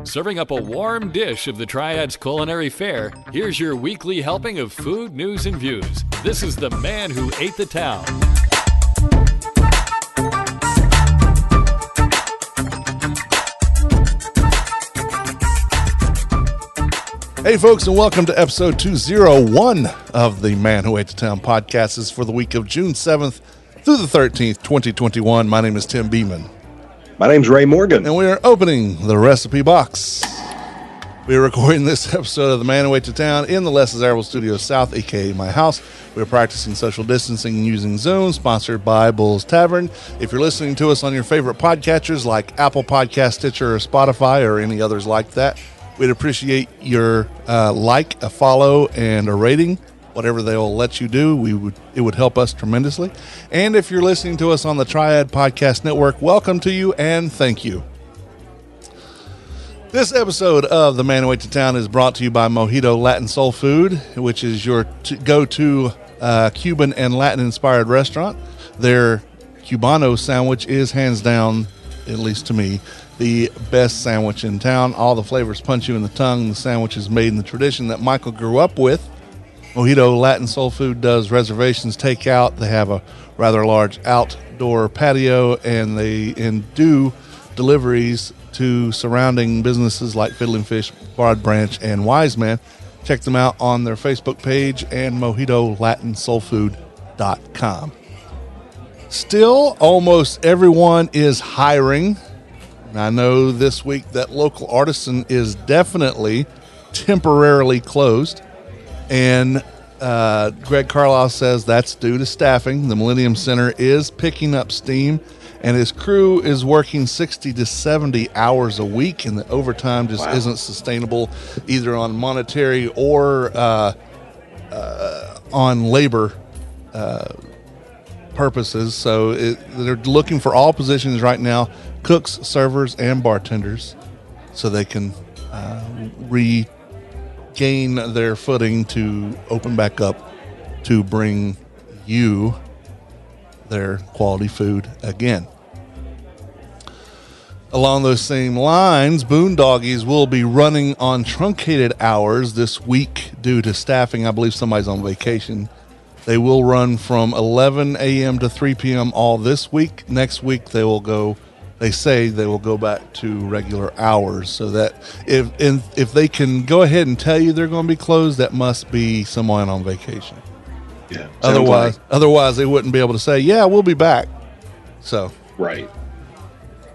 Serving up a warm dish of the Triad's culinary fare, here's your weekly helping of food, news, and views. This is the man who ate the town. Hey folks, and welcome to episode 201 of the Man Who Ate the Town podcast. This is for the week of June 7th through the 13th, 2021. My name is Tim Beeman. My name's Ray Morgan. And we are opening the recipe box. We are recording this episode of the Man Who Ate the Town in the Les Desirable Studios South, aka my house. We are practicing social distancing using Zoom, sponsored by Bull's Tavern. If you're listening to us on your favorite podcatchers like Apple Podcast, Stitcher, or Spotify, or any others like that, we'd appreciate your a follow, and a rating. Whatever they'll let you do, it would help us tremendously. And if you're listening to us on the Triad Podcast Network, welcome to you and thank you. This episode of The Man Who Ate the Town is brought to you by Mojito Latin Soul Food, which is your go-to Cuban and Latin-inspired restaurant. Their Cubano sandwich is hands down, at least to me, the best sandwich in town. All the flavors punch you in the tongue. The sandwich is made in the tradition that Michael grew up with. Mojito Latin Soul Food does reservations, takeout. They have a rather large outdoor patio, and they do deliveries to surrounding businesses like Fiddling Fish, Broad Branch, and Wise Man. Check them out on their Facebook page and MojitoLatinSoulFood.com. Still, almost everyone is hiring. I know this week that Local Artisan is definitely temporarily closed, and Greg Carlisle says that's due to staffing. The Millennium Center is picking up steam, and his crew is working 60 to 70 hours a week, and the overtime just isn't sustainable either on monetary or on labor purposes. So they're looking for all positions right now, cooks, servers, and bartenders, so they can regain their footing to open back up to bring you their quality food again. Along those same lines, Boondoggies will be running on truncated hours this week due to staffing. I believe somebody's on vacation. They will run from 11 a.m. to 3 p.m. all this week. Next week, they say they will go back to regular hours, so that if they can go ahead and tell you they're going to be closed, that must be someone on vacation. Yeah. Otherwise they wouldn't be able to say, yeah, we'll be back. So right.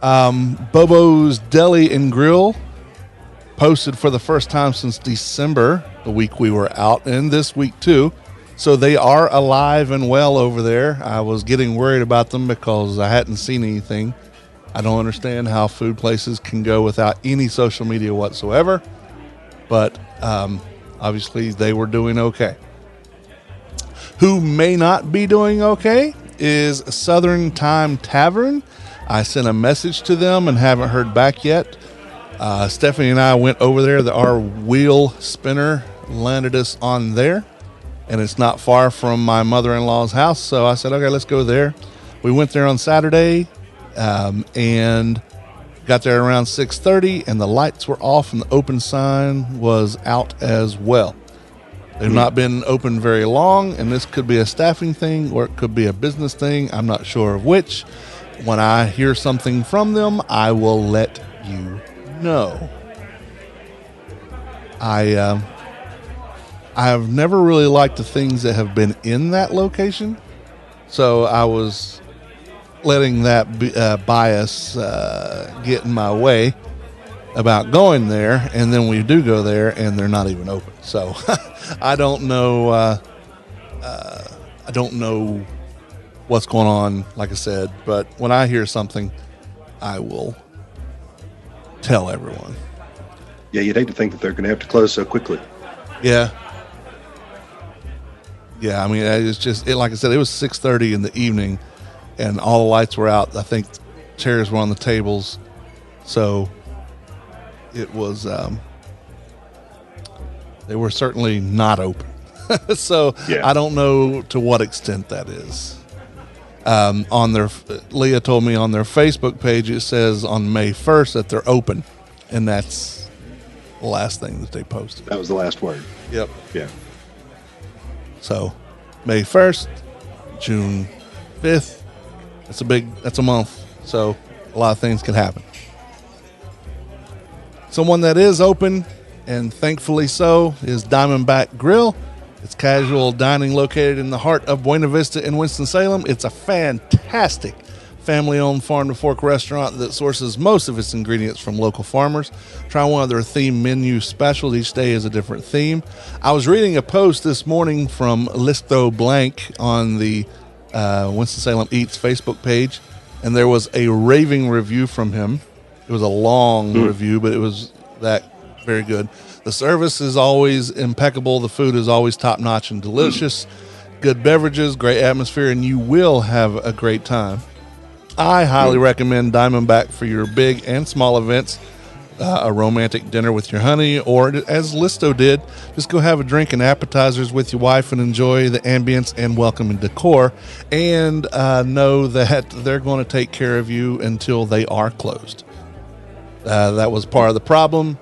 Bobo's Deli and Grill posted for the first time since December, the week we were out, and this week too. So they are alive and well over there. I was getting worried about them because I hadn't seen anything. I don't understand how food places can go without any social media whatsoever, but obviously they were doing okay. Who may not be doing okay is Southern Time Tavern. I sent a message to them and haven't heard back yet. Stephanie and I went over there. Our wheel spinner landed us on there, and it's not far from my mother-in-law's house, so I said, okay, let's go there. We went there on Saturday, and got there around 6:30, and the lights were off and the open sign was out as well. They've not been open very long, and this could be a staffing thing or it could be a business thing. I'm not sure of which. When I hear something from them, I will let you know. I have never really liked the things that have been in that location, so I was letting that bias get in my way about going there, and then we do go there and they're not even open. So I don't know. I don't know what's going on, like I said, but when I hear something, I will tell everyone. Yeah, you'd hate to think that they're going to have to close so quickly. Yeah. Yeah, I mean, it's just, like I said, it was 6:30 in the evening, and all the lights were out. I think chairs were on the tables, so it was, they were certainly not open. So yeah. I don't know to what extent that is. On their, Leah told me on their Facebook page, it says on May 1st that they're open, and that's the last thing that they posted. That was the last word. Yep. Yeah. So May 1st, June 5th, that's a month. So a lot of things can happen. Someone that is open, and thankfully so, is Diamondback Grill. It's casual dining located in the heart of Buena Vista in Winston-Salem. It's a fantastic family-owned farm-to-fork restaurant that sources most of its ingredients from local farmers. Try one of their theme menu specials. Each day is a different theme. I was reading a post this morning from Listo Blank on the Winston-Salem Eats Facebook page, and there was a raving review from him. It was a long review, but it was that very good. The service is always impeccable. The food is always top-notch and delicious. Good beverages, great atmosphere, and you will have a great time. I highly recommend Diamondback for your big and small events, a romantic dinner with your honey, or as Listo did, just go have a drink and appetizers with your wife and enjoy the ambience and welcoming decor, and know that they're going to take care of you until they are closed. That was part of the problem.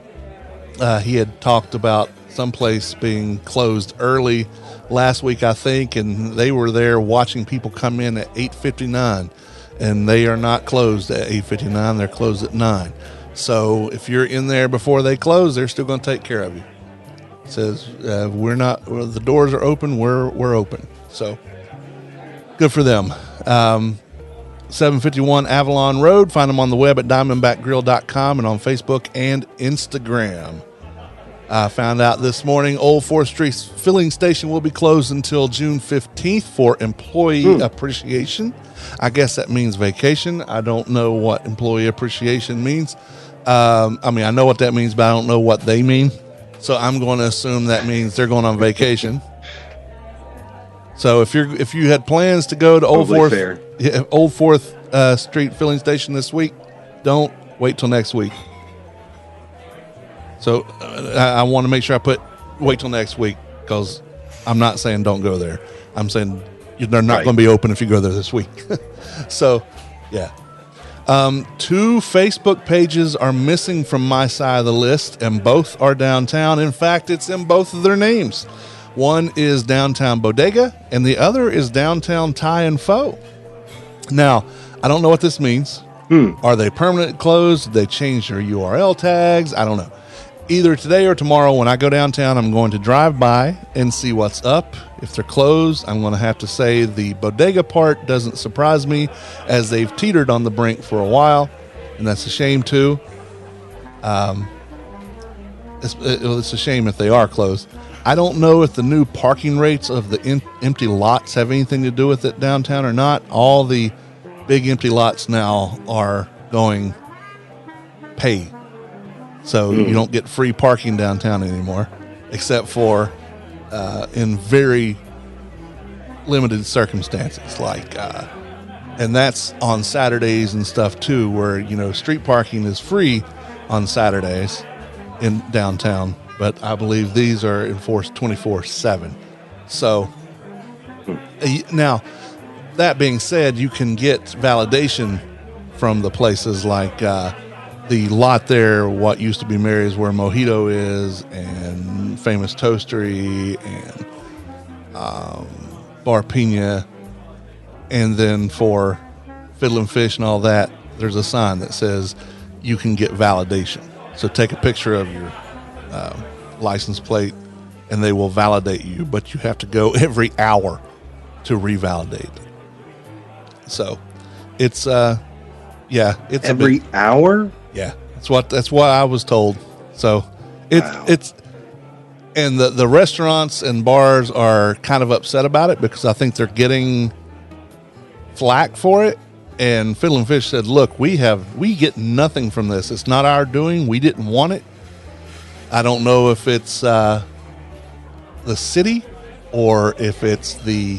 He had talked about someplace being closed early last week, I think, and they were there watching people come in at 8:59, and they are not closed at 8:59. They're closed at 9. So if you're in there before they close, they're still going to take care of you. It says the doors are open. We're open. So good for them. 751 Avalon Road. Find them on the web at diamondbackgrill.com and on Facebook and Instagram. I found out this morning Old 4th Street filling station will be closed until June 15th for employee appreciation. I guess that means vacation. I don't know what employee appreciation means. I know what that means, but I don't know what they mean. So I'm going to assume that means they're going on vacation. So if you had plans to go to Old 4th Street filling station this week, don't wait till next week. So I want to make sure I wait till next week, because I'm not saying don't go there. I'm saying they're not going to be open if you go there this week. So, yeah. 2 Facebook pages are missing from my side of the list, and both are downtown. In fact, it's in both of their names. One is Downtown Bodega, and the other is Downtown Thai and Pho. Now, I don't know what this means. Are they permanent closed? Did they change their URL tags? I don't know. Either today or tomorrow when I go downtown, I'm going to drive by and see what's up. If they're closed, I'm going to have to say the bodega part doesn't surprise me, as they've teetered on the brink for a while, and that's a shame too. It's a shame if they are closed. I don't know if the new parking rates of the empty lots have anything to do with it downtown or not. All the big empty lots now are going pay. So you don't get free parking downtown anymore, except for in very limited circumstances, and that's on Saturdays and stuff too, where street parking is free on Saturdays in downtown, but I believe these are enforced 24/7. So now, that being said, you can get validation from the places like the lot there, what used to be Mary's, where Mojito is, and Famous Toastery, and Bar Pina, and then for Fiddle and Fish and all that, there's a sign that says you can get validation. So take a picture of your license plate, and they will validate you, but you have to go every hour to revalidate. So it's it's every hour. Yeah, that's what I was told. So it's and the restaurants and bars are kind of upset about it, because I think they're getting flack for it. And Fiddle and Fish said, "Look, we get nothing from this. It's not our doing. We didn't want it." I don't know if it's the city or if it's the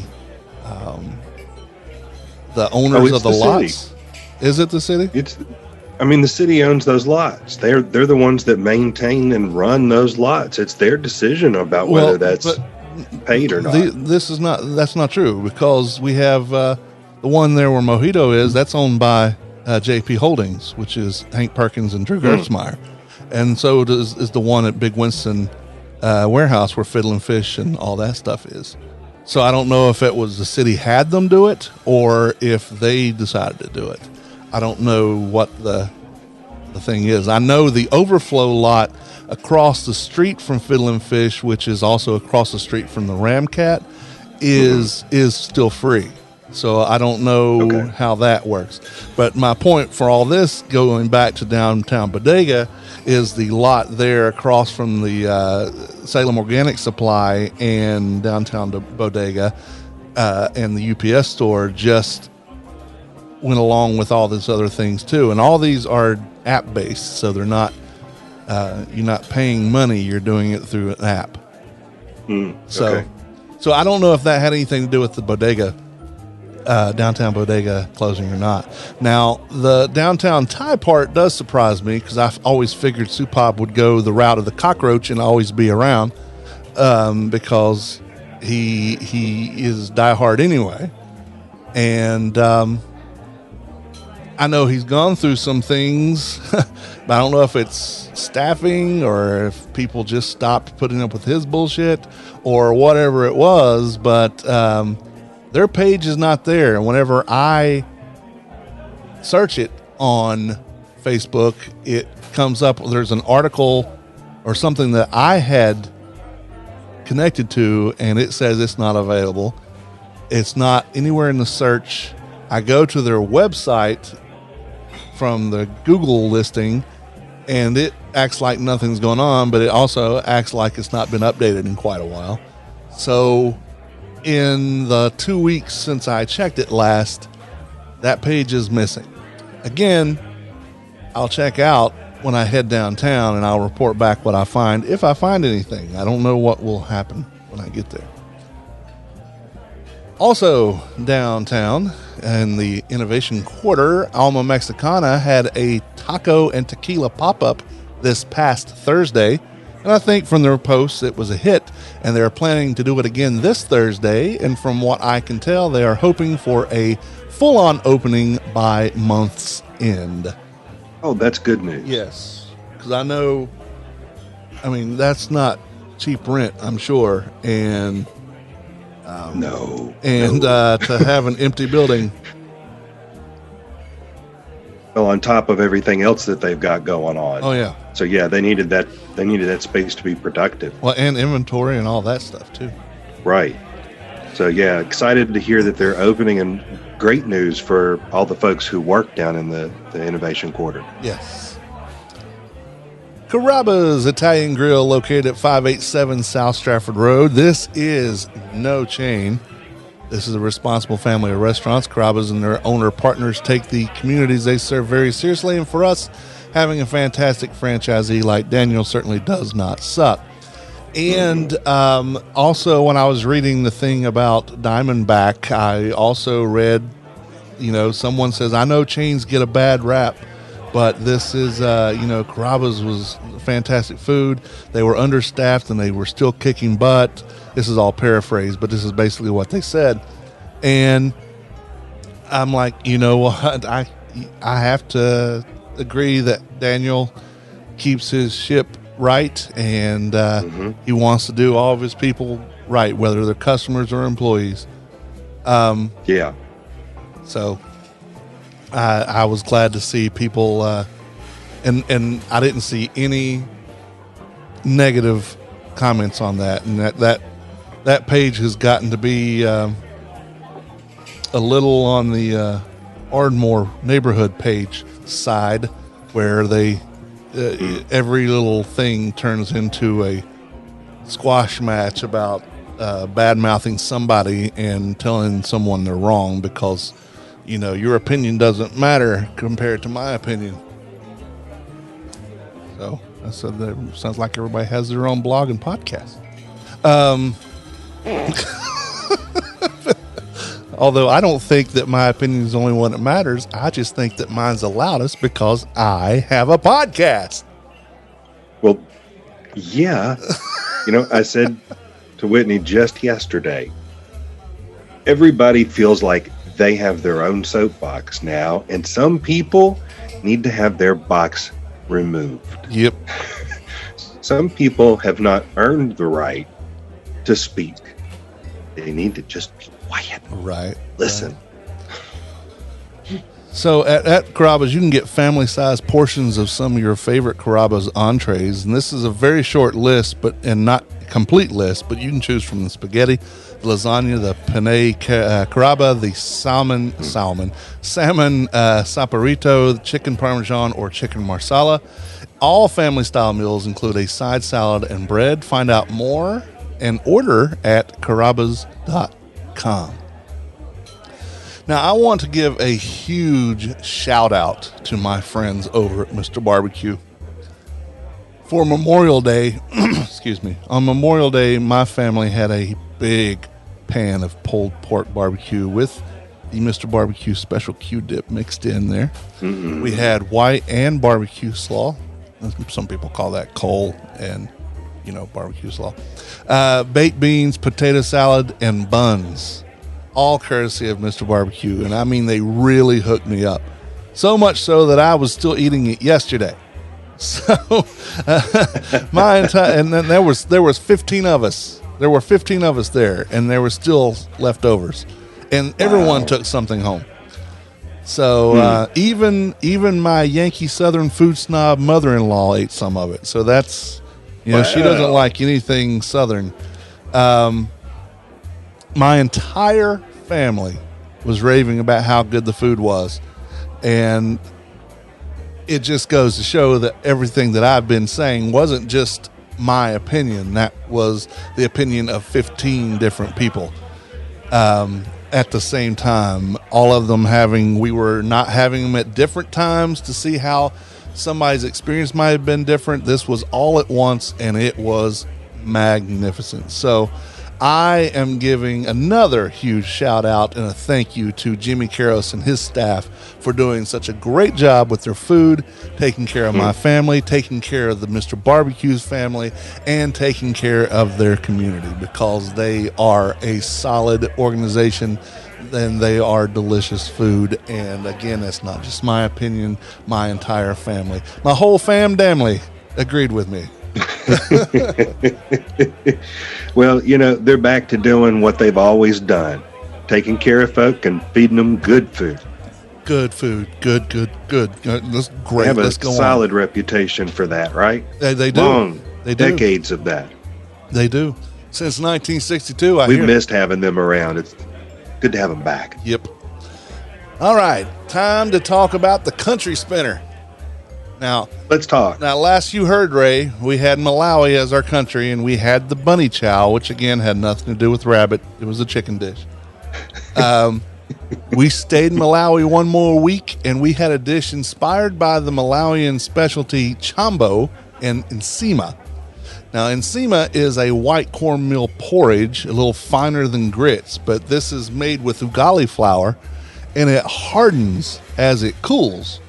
owners of the lots. City. Is it the city? The city owns those lots. They're the ones that maintain and run those lots. It's their decision about whether that's paid or not. That's not true, because we have the one there where Mojito is, that's owned by JP Holdings, which is Hank Perkins and Drew Gertzmeyer. And so is the one at Big Winston warehouse where Fiddlin' Fish and all that stuff is. So I don't know if it was the city had them do it or if they decided to do it. I don't know what the thing is. I know the overflow lot across the street from Fiddlin' Fish, which is also across the street from the Ramcat, is still free. So I don't know how that works. But my point for all this, going back to downtown Bodega, is the lot there across from the Salem Organic Supply and downtown Bodega and the UPS store just went along with all these other things too. And all these are app based, so they're not you're not paying money, you're doing it through an app. So I don't know if that had anything to do with the Bodega downtown Bodega closing or not. Now, the downtown Thai part does surprise me because I've always figured Supop would go the route of the cockroach and always be around because he is diehard anyway. And I know he's gone through some things, but I don't know if it's staffing or if people just stopped putting up with his bullshit or whatever it was, but their page is not there. And whenever I search it on Facebook, it comes up, there's an article or something that I had connected to, and it says it's not available. It's not anywhere in the search. I go to their website from the Google listing, and it acts like nothing's going on, but it also acts like it's not been updated in quite a while. So in the 2 weeks since I checked it last, that page is missing. Again, I'll check out when I head downtown and I'll report back what I find, if I find anything. I don't know what will happen when I get there. Also downtown in the Innovation Quarter, Alma Mexicana had a taco and tequila pop-up this past Thursday. And I think from their posts, it was a hit, and they're planning to do it again this Thursday. And from what I can tell, they are hoping for a full-on opening by month's end. Oh, that's good news. Yes, because I know, I mean, that's not cheap rent, I'm sure. And no. To have an empty building. Well, on top of everything else that they've got going on. Oh yeah. So yeah, they needed that space to be productive. Well, and inventory and all that stuff too. Right. So yeah, excited to hear that they're opening, and great news for all the folks who work down in the Innovation Quarter. Yes. Carrabba's Italian Grill, located at 587 South Stratford Road. This is no chain. This is a responsible family of restaurants. Carrabba's and their owner partners take the communities they serve very seriously. And for us, having a fantastic franchisee like Daniel certainly does not suck. And also, when I was reading the thing about Diamondback, I also read, someone says, I know chains get a bad rap, but this is, Carrabba's was fantastic food. They were understaffed and they were still kicking butt. This is all paraphrased, but this is basically what they said. And I'm like, what? I have to agree that Daniel keeps his ship right, and he wants to do all of his people right, whether they're customers or employees. Yeah. So I was glad to see people, and I didn't see any negative comments on that, and that page has gotten to be a little on the Ardmore neighborhood page side, where they every little thing turns into a squash match about bad mouthing somebody and telling someone they're wrong because your opinion doesn't matter compared to my opinion. So I said that sounds like everybody has their own blog and podcast. Although I don't think that my opinion is the only one that matters. I just think that mine's the loudest because I have a podcast. Well, yeah. I said to Whitney just yesterday, everybody feels like they have their own soapbox now, and some people need to have their box removed. Yep. Some people have not earned the right to speak. They need to just be quiet. Right. Listen. Right. So at Carrabba's, you can get family-sized portions of some of your favorite Carrabba's entrees, and this is a very short list, and not complete list, but you can choose from the spaghetti, the lasagna, the penne Carrabba, the salmon saporito, the chicken parmesan, or chicken marsala. All family-style meals include a side salad and bread. Find out more and order at carrabbas.com. Now, I want to give a huge shout out to my friends over at Mr. Barbecue. For Memorial Day, excuse me, on Memorial Day, my family had a big pan of pulled pork barbecue with the Mr. Barbecue special Q-dip mixed in there. Mm-hmm. We had white and barbecue slaw. Some people call that coal and, barbecue slaw. Baked beans, potato salad, and buns. All courtesy of Mr. Barbecue. And I mean, they really hooked me up. So much so that I was still eating it yesterday. So and then there was 15 of us. There were 15 of us there, and there were still leftovers. And everyone took something home. So even my Yankee Southern food snob mother-in-law ate some of it. So that's, she doesn't like anything Southern. My entire family was raving about how good the food was. And it just goes to show that everything that I've been saying wasn't just my opinion. That was the opinion of 15 different people. At the same time, all of them we were not having them at different times to see how somebody's experience might have been different. This was all at once, and it was magnificent. So I am giving another huge shout out and a thank you to Jimmy Karros and his staff for doing such a great job with their food, taking care of my family, taking care of the Mr. Barbecue's family, and taking care of their community, because they are a solid organization and they are delicious food. And again, that's not just my opinion. My entire family, my whole family agreed with me. Well, they're back to doing what they've always done, taking care of folk and feeding them good food. Good food. Good. That's great. They have Let's a go solid on. reputation for that, right? They do. Long They do. decades of that. They do. Since 1962, We've missed having them around. It's good to have them back. Yep. All right. Time to talk about the country spinner. Now, let's talk. Now, last you heard, Ray, we had Malawi as our country, and we had the bunny chow, which again had nothing to do with rabbit. It was a chicken dish. We stayed in Malawi one more week, and we had a dish inspired by the Malawian specialty chambo and nsima. Now, nsima is a white cornmeal porridge, a little finer than grits, but this is made with ugali flour, and it hardens as it cools.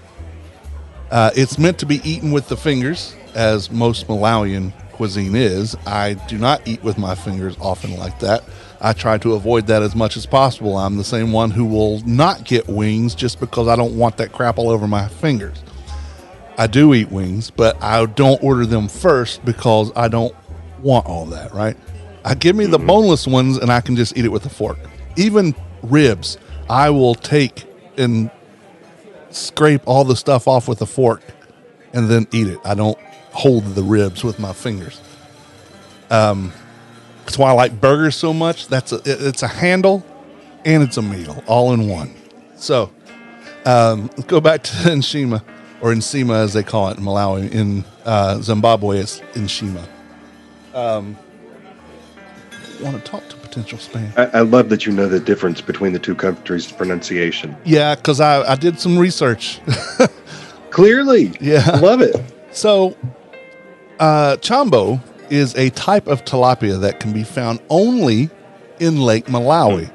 It's meant to be eaten with the fingers, as most Malawian cuisine is. I do not eat with my fingers often like that. I try to avoid that as much as possible. I'm the same one who will not get wings just because I don't want that crap all over my fingers. I do eat wings, but I don't order them first because I don't want all that, right? Give me the boneless ones and I can just eat it with a fork. Even ribs, I will take and scrape all the stuff off with a fork and then eat it. I don't hold the ribs with my fingers. That's why I like burgers so much. It's a handle and it's a meal all in one. So let's go back to nsima, or nsima as they call it in Malawi. In Zimbabwe, it's nshima. Want to talk to potential spam? I love that you know the difference between the two countries' pronunciation. Yeah, because I did some research. Clearly. Yeah. Love it. So, chambo is a type of tilapia that can be found only in Lake Malawi.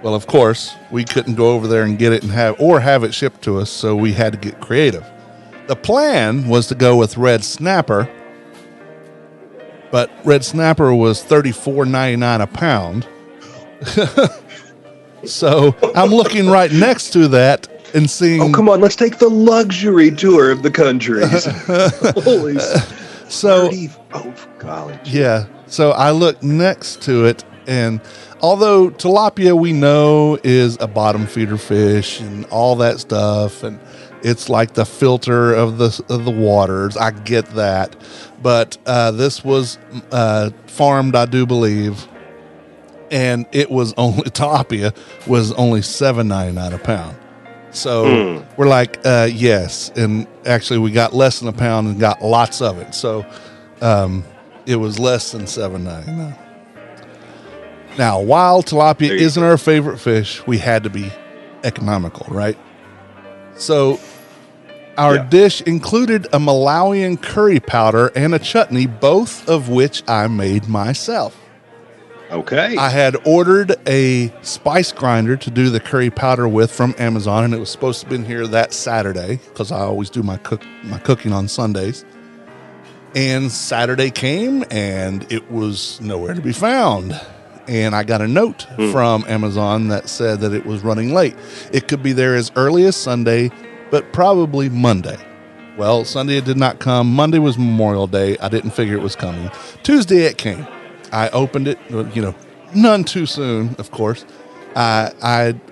Well, of course, we couldn't go over there and get it and have it shipped to us, so we had to get creative. The plan was to go with red snapper, but red snapper was $34.99 a pound. So I'm looking right next to that and seeing. Oh, come on. Let's take the luxury tour of the countries. Holy so 30, oh, golly. yeah. So I look next to it, and although tilapia we know is a bottom feeder fish and all that stuff, and it's like the filter of the waters, I get that. But this was farmed, I do believe, and it was only tilapia was only $7.99 a pound. So we're like, yes, and actually we got less than a pound and got lots of it. So it was less than $7.99. Now, while tilapia isn't our favorite fish, we had to be economical, right? So our dish included a Malawian curry powder and a chutney, both of which I made myself. Okay. I had ordered a spice grinder to do the curry powder with from Amazon, and it was supposed to be in here that Saturday because I always do my cooking on Sundays. And Saturday came, and it was nowhere to be found. And I got a note from Amazon that said that it was running late. It could be there as early as Sunday, but probably Monday. Well, Sunday it did not come. Monday was Memorial Day. I didn't figure it was coming. Tuesday it came. I opened it, none too soon, of course. I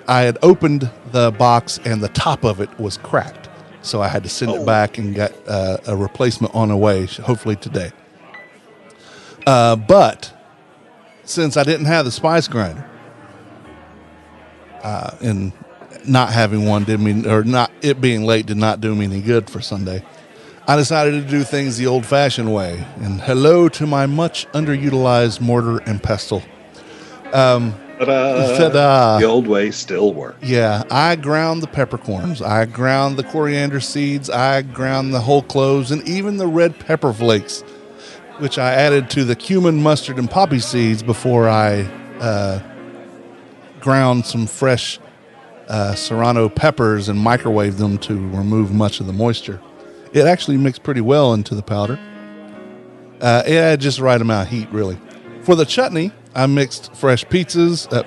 had opened the box, and the top of it was cracked. So I had to send it back and get a replacement on the way, hopefully today. But since I didn't have the spice grinder, and not having one it being late did not do me any good for Sunday, I decided to do things the old-fashioned way. And hello to my much underutilized mortar and pestle. Ta-da. The old way still works. Yeah, I ground the peppercorns. I ground the coriander seeds. I ground the whole cloves and even the red pepper flakes, which I added to the cumin, mustard, and poppy seeds before I ground some fresh serrano peppers and microwaved them to remove much of the moisture. It actually mixed pretty well into the powder. It had just the right amount of heat, really. For the chutney, I mixed fresh peaches with and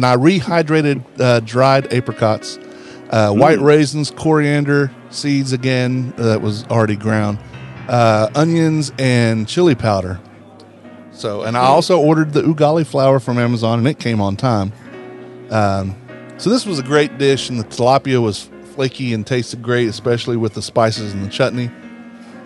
I rehydrated dried apricots, white raisins, coriander seeds again that was already ground, onions, and chili powder. So, and I also ordered the ugali flour from Amazon, and it came on time. So this was a great dish, and the tilapia was flaky and tasted great, especially with the spices and the chutney.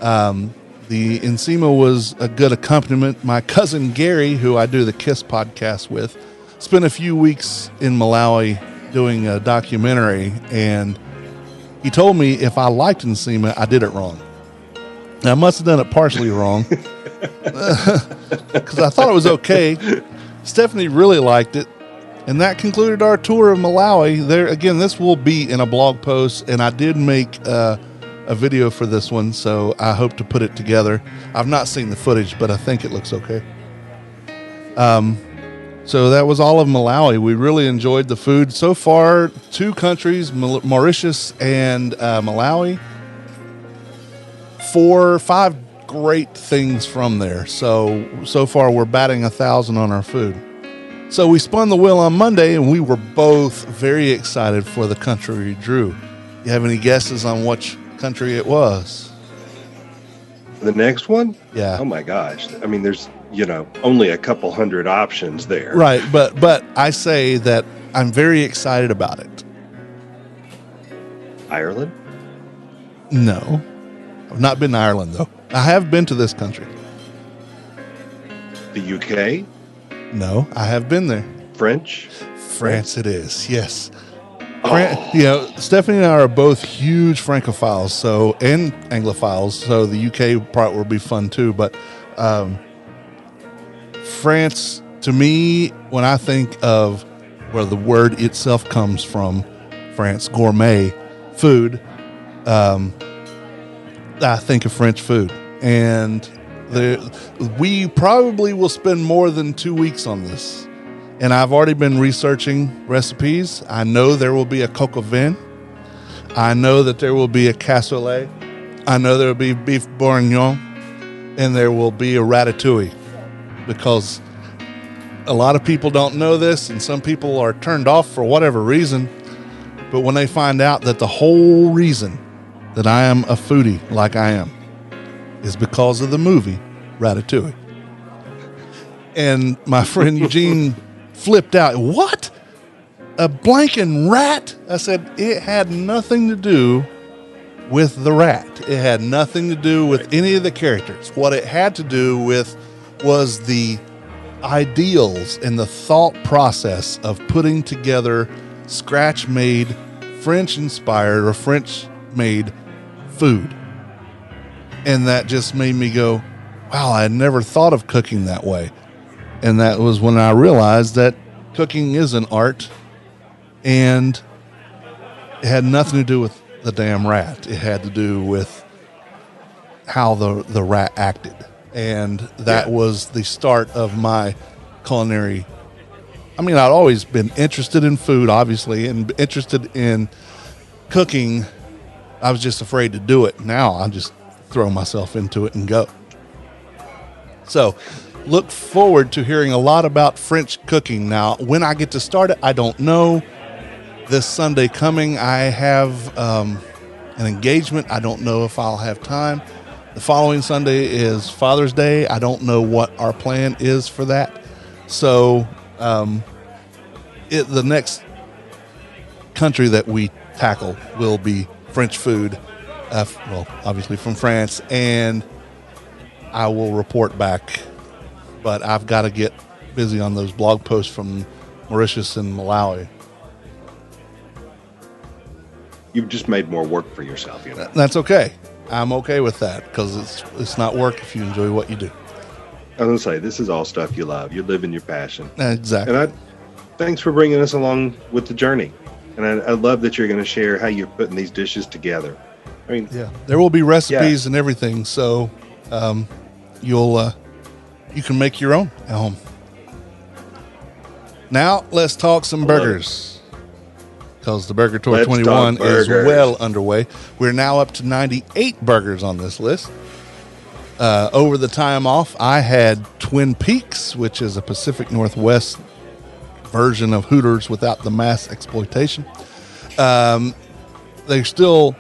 The encima was a good accompaniment. My cousin Gary, who I do the KISS podcast with, spent a few weeks in Malawi doing a documentary, and he told me if I liked encima, I did it wrong. Now, I must have done it partially wrong because I thought it was okay. Stephanie really liked it. And that concluded our tour of Malawi. There again, this will be in a blog post, and I did make a video for this one, so I hope to put it together. I've not seen the footage, but I think it looks okay. So that was all of Malawi. We really enjoyed the food. So far, 2 countries, Mauritius and Malawi. 4 or 5 great things from there. So far we're batting 1,000 on our food. So we spun the wheel on Monday, and we were both very excited for the country we drew. You have any guesses on which country it was? The next one? Yeah. Oh my gosh. I mean, there's, only a couple hundred options there. Right. But I say that I'm very excited about it. Ireland? No. I've not been to Ireland, though. I have been to this country. The UK? No, I have been there. France it is, yes. Oh. Stephanie and I are both huge Francophiles, and Anglophiles, so the UK part will be fun too. But France, to me, when I think of where the word itself comes from, France, gourmet food, I think of French food. And we probably will spend more than 2 weeks on this. And I've already been researching recipes. I know there will be a coq au vin. I know that there will be a cassoulet. I know there will be beef bourguignon. And there will be a ratatouille. Because a lot of people don't know this, and some people are turned off for whatever reason. But when they find out that the whole reason that I am a foodie like I am is because of the movie Ratatouille. And my friend Eugene flipped out. What? A blanking rat? I said, it had nothing to do with the rat. It had nothing to do with any of the characters. What it had to do with was the ideals and the thought process of putting together scratch-made, French-inspired or French-made food. And that just made me go, wow, I had never thought of cooking that way. And that was when I realized that cooking is an art, and it had nothing to do with the damn rat. It had to do with how the rat acted. And that was the start of my culinary. I mean, I'd always been interested in food, obviously, and interested in cooking. I was just afraid to do it. Now I just throw myself into it and go. So look forward to hearing a lot about French cooking. Now, when I get to start it, I don't know. This Sunday coming, I have an engagement. I don't know if I'll have time. The following Sunday is Father's Day. I don't know what our plan is for that. So the next country that we tackle will be French food, well, obviously from France, and I will report back. But I've got to get busy on those blog posts from Mauritius and Malawi. You've just made more work for yourself, you know. That's okay. I'm okay with that because it's not work if you enjoy what you do. I was going to say, this is all stuff you love. You're living your passion. Exactly. And thanks for bringing us along with the journey. And I love that you're going to share how you're putting these dishes together. I mean, yeah, there will be recipes and everything, so you can make your own at home. Now let's talk some burgers, because the Burger Tour 21 is well underway. We're now up to 98 burgers on this list. Over the time off, I had Twin Peaks, which is a Pacific Northwest version of Hooters without the mass exploitation. They're still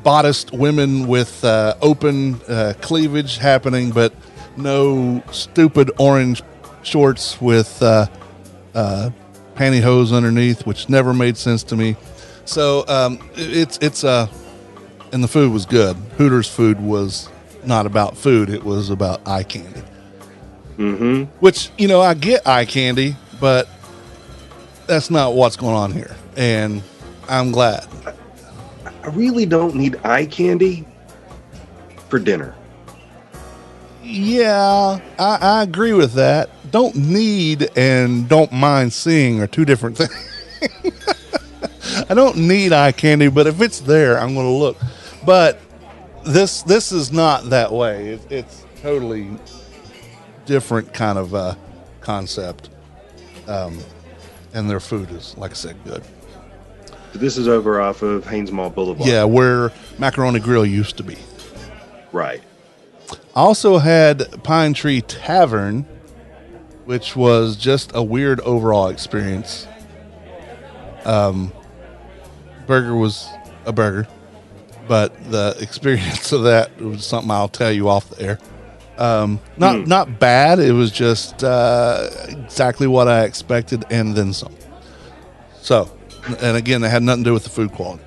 bodiced women with open cleavage happening, but no stupid orange shorts with pantyhose underneath, which never made sense to me. So it's and the food was good. Hooters food was not about food; it was about eye candy. Mm-hmm. Which, I get eye candy, but that's not what's going on here, and I'm glad. I really don't need eye candy for dinner. Yeah, I agree with that. Don't need and don't mind seeing are two different things. I don't need eye candy, but if it's there, I'm going to look. But this is not that way. It's totally different kind of concept. And their food is, like I said, good. So this is over off of Haynes Mall Boulevard. Yeah, where Macaroni Grill used to be. Right. I also had Pine Tree Tavern, which was just a weird overall experience. Burger was a burger, but the experience of that was something I'll tell you off the air. Not bad. It was just exactly what I expected and then some. So, and again, it had nothing to do with the food quality.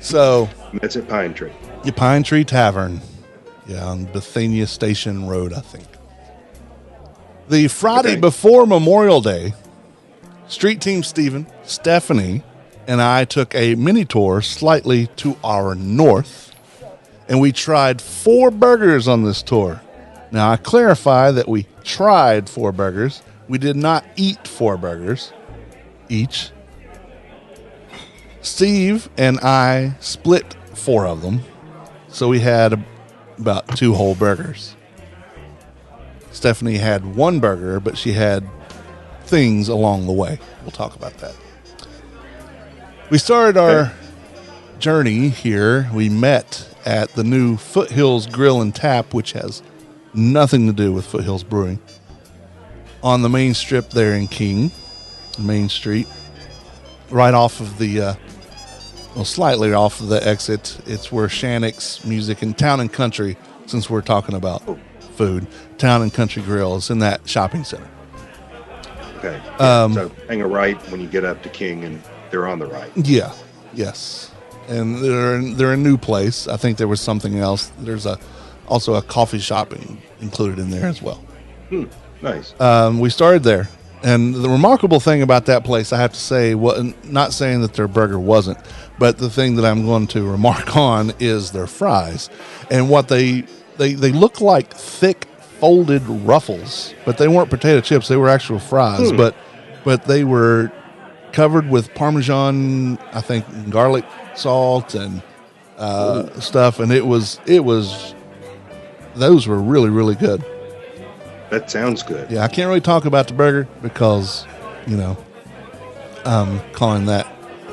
So that's at Pine Tree. Your Pine Tree Tavern. Yeah, on Bethania Station Road, I think. The Friday before Memorial Day, Street Team Stephanie, and I took a mini tour slightly to our north, and we tried 4 burgers on this tour. Now, I clarify that we tried 4 burgers. We did not eat 4 burgers each. Steve and I split 4 of them, so we had about 2 whole burgers. Stephanie had 1 burger, but she had things along the way. We'll talk about that. We started our journey here. We met at the new Foothills Grill and Tap, which has nothing to do with Foothills Brewing. on the main strip there in King, Main Street, right off of the, slightly off of the exit. It's where Shannick's Music and Town and Country, since we're talking about food, Town and Country Grill is in that shopping center. Okay. So hang a right when you get up to King, and they're on the right. Yeah. Yes. And they're a new place. I think there was something else. There's also a coffee shop included in there as well. Nice. We started there, and the remarkable thing about that place, I have to say, not saying that their burger wasn't, but the thing that I'm going to remark on is their fries, and what they look like thick folded ruffles, but they weren't potato chips. They were actual fries, but they were covered with Parmesan, I think, garlic salt and stuff, and it was those were really, really good. That sounds good. Yeah, I can't really talk about the burger because, I'm calling that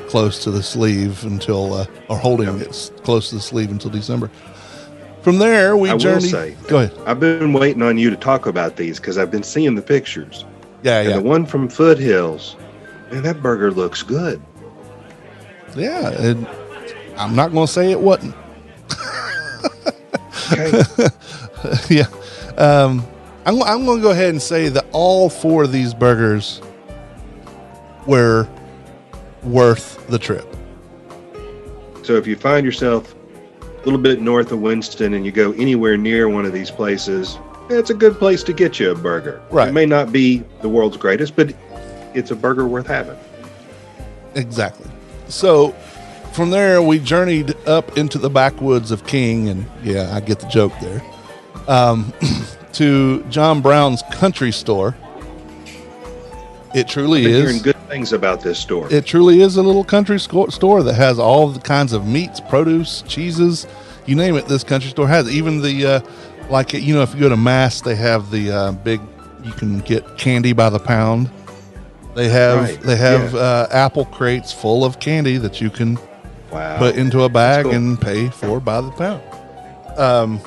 close to the sleeve until, or holding it close to the sleeve until December. From there, we journeyed. Will say, go ahead. I've been waiting on you to talk about these because I've been seeing the pictures. Yeah. The one from Foothills, man, that burger looks good. Yeah, and I'm not going to say it wasn't. Okay. Yeah. I'm going to go ahead and say that all four of these burgers were worth the trip. So if you find yourself a little bit north of Winston and you go anywhere near one of these places, it's a good place to get you a burger. Right. It may not be the world's greatest, but it's a burger worth having. Exactly. So from there, we journeyed up into the backwoods of King, and yeah, I get the joke there, to John Brown's Country Store. It truly I've been is. hearing good things about this store. It truly is a little country store that has all the kinds of meats, produce, cheeses, you name it. This country store has even the, if you go to Mass, they have the big, you can get candy by the pound. They have apple crates full of candy that you can put into a bag and pay for by the pound.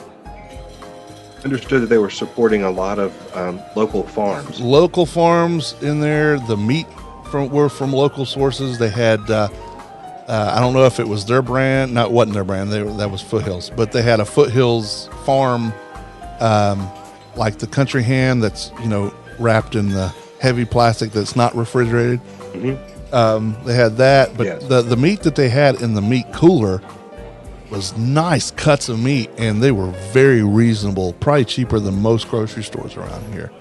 Understood that they were supporting a lot of local farms. Local farms in there. The meat were from local sources. They had, I don't know if it was their brand. No, it wasn't their brand. That was Foothills. But they had a Foothills farm, like the Country Ham that's, wrapped in the heavy plastic that's not refrigerated. Mm-hmm. They had that. But yes. the meat that they had in the meat cooler was nice cuts of meat, and they were very reasonable, probably cheaper than most grocery stores around here.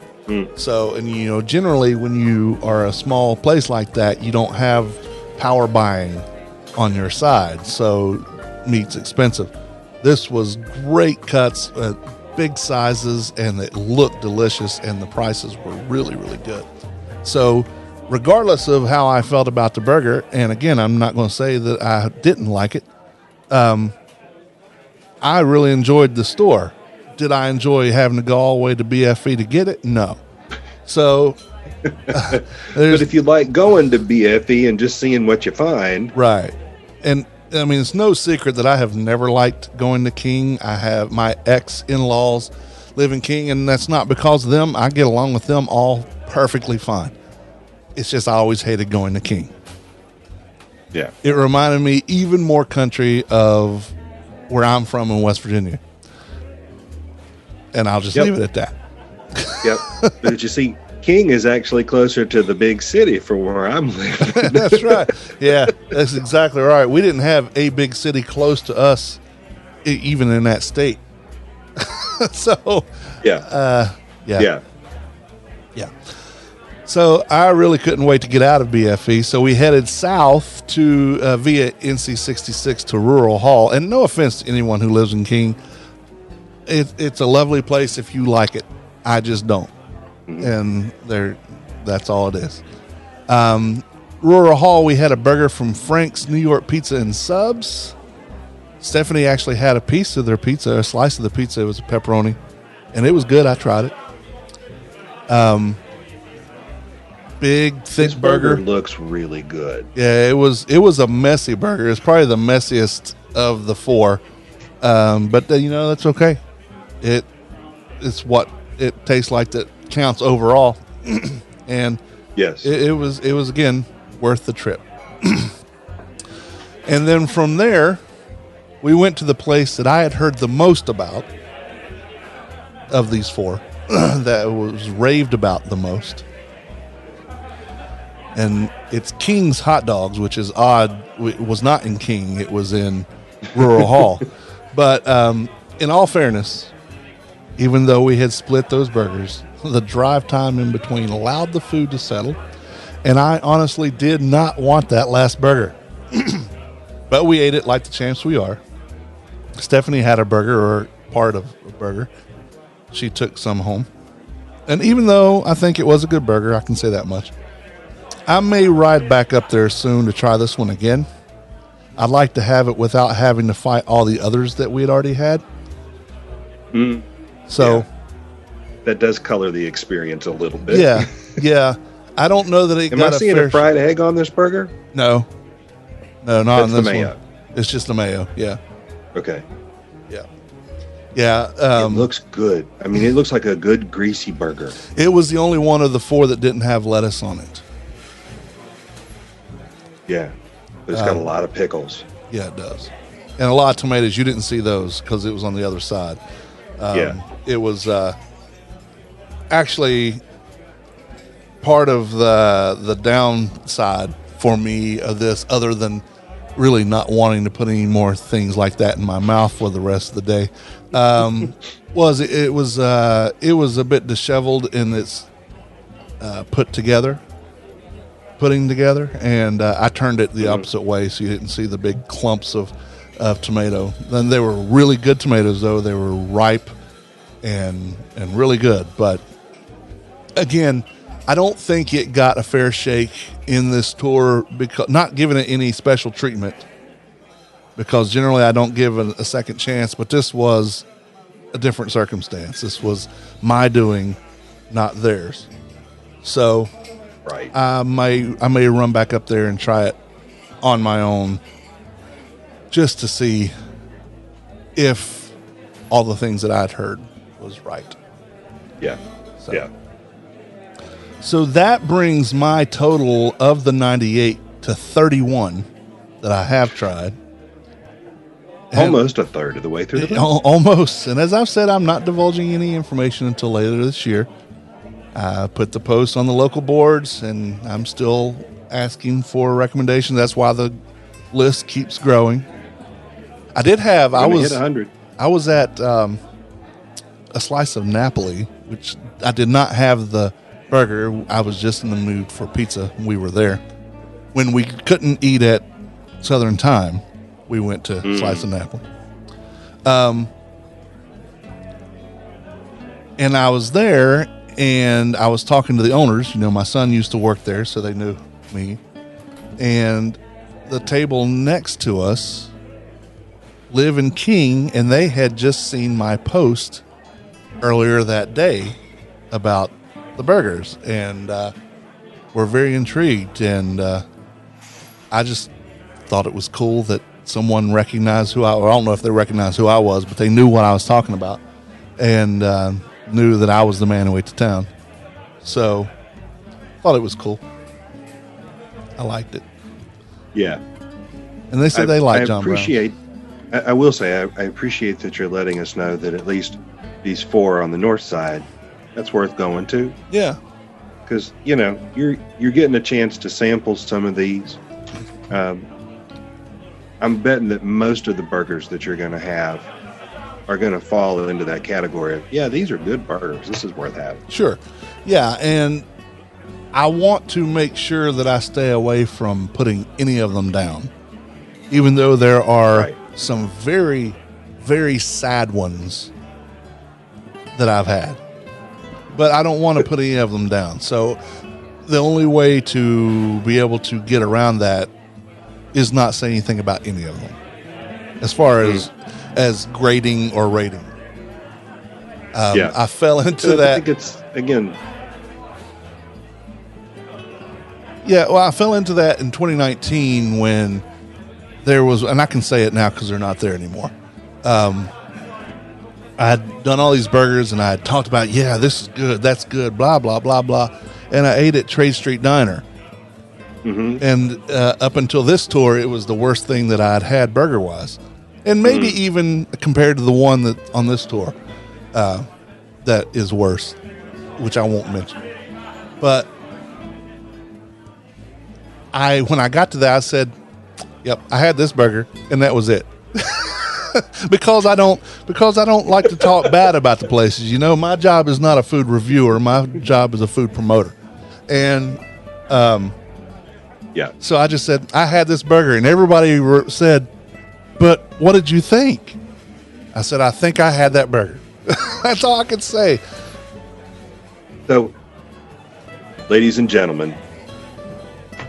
So, and generally when you are a small place like that, you don't have power buying on your side, so meat's expensive. This was great cuts, big sizes, and it looked delicious, and the prices were really, really good. So regardless of how I felt about the burger, and again, I'm not going to say that I didn't like it, I really enjoyed the store. Did I enjoy having to go all the way to BFE to get it? No. So, but if you like going to BFE and just seeing what you find. Right. And I mean, it's no secret that I have never liked going to King. I have my ex-in-laws live in King, and that's not because of them. I get along with them all perfectly fine. It's just I always hated going to King. Yeah. It reminded me even more country of where I'm from in West Virginia. And I'll just leave it at that. Yep. But you see, King is actually closer to the big city from where I'm living. That's right. Yeah, that's exactly right. We didn't have a big city close to us, even in that state. So, yeah. So I really couldn't wait to get out of BFE. So we headed south to via NC 66 to Rural Hall. And no offense to anyone who lives in King, it's a lovely place if you like it. I just don't. And that's all it is. Rural Hall, we had a burger from Frank's New York Pizza and Subs. Stephanie actually had a piece of their pizza, a slice of the pizza. It was a pepperoni, and it was good. I tried it. Big, thick This burger looks really good. Yeah, it was a messy burger. It's probably the messiest of the four. But that's okay. It's what it tastes like that counts overall. And Yes. it was again worth the trip. And then from there, we went to the place that I had heard the most about of these four, that was raved about the most. And it's King's Hot Dogs, which is odd. It was not in King, it was in Rural Hall. But in all fairness, even though we had split those burgers, the drive time in between allowed the food to settle. And I honestly did not want that last burger. But we ate it like the champs we are. Stephanie had a burger, or part of a burger. She took some home. And even though I think it was a good burger, I can say that much, I may ride back up there soon to try this one again. I'd like to have it without having to fight all the others that we had already had. So, Yeah. That does color the experience a little bit. yeah. I don't know that it Am got I seeing a fried egg on this burger? No, not That's on the this mayo. one. It's just the mayo. Yeah, Okay. yeah. It looks good. I mean, it looks like a good greasy burger. It was the only one of the four that didn't have lettuce on it. Yeah. But it's got a lot of pickles. Yeah, it does. And a lot of tomatoes. You didn't see those because it was on the other side. Yeah. It was actually part of the downside for me of this, other than really not wanting to put any more things like that in my mouth for the rest of the day, was it was a bit disheveled in its putting together, and I turned it the opposite way so you didn't see the big clumps of tomato. Then they were really good tomatoes, though. They were ripe and really good. But again, I don't think it got a fair shake in this tour, because not giving it any special treatment, because generally I don't give a second chance, but this was a different circumstance. This was my doing, not theirs. So Right. I may run back up there and try it on my own, just to see if all the things that I'd heard was right. Yeah. So. Yeah. So that brings my total of the 98 to 31 that I have tried. And Almost a third of the way through the list. almost. And as I've said, I'm not divulging any information until later this year. I put the post on the local boards, and I'm still asking for a recommendation. That's why the list keeps growing. I did have, I Hit was 100. at a Slice of Napoli, which I did not have the burger. I was just in the mood for pizza. We were there. When we couldn't eat at Southern Time, we went to Slice of Napoli. And I was there, and I was talking to the owners. You know, my son used to work there, so they knew me. And the table next to us, Liv and King, and they had just seen my post earlier that day about the burgers, and were very intrigued. And I just thought it was cool that someone recognized who I don't know if they recognized who I was, but they knew what I was talking about, and knew that I was the man who ate the town. So thought it was cool. I liked it. Yeah. And they said they like John Brown. I will say, I appreciate that you're letting us know that at least these four on the north side, that's worth going to. Yeah. Because, you know, you're getting a chance to sample some of these. I'm betting that most of the burgers that you're going to have are going to fall into that category of, yeah, these are good burgers. This is worth having. Sure. Yeah, and I want to make sure that I stay away from putting any of them down, even though there are Right. some very, very sad ones that I've had. But I don't want to put any of them down. So the only way to be able to get around that is not say anything about any of them, as far as grading or rating. Yeah. I fell into So I that. think it's, again, Yeah, well, I fell into that in 2019 when there was, and I can say it now because they're not there anymore. I had done all these burgers, and I had talked about, yeah, this is good, that's good, blah, blah, blah, blah. and I ate at Trade Street Diner. Mm-hmm. And up until this tour, it was the worst thing that I'd had burger-wise. And maybe even compared to the one that on this tour, that is worse, which I won't mention. But when I got to that, I said, yep, I had this burger, and that was it. because I don't like to talk bad about the places. You know, my job is not a food reviewer. My job is a food promoter. And Yeah. so I just said, I had this burger, and everybody said, but what did you think? I said, I think I had that burger. That's all I could say. So, ladies and gentlemen,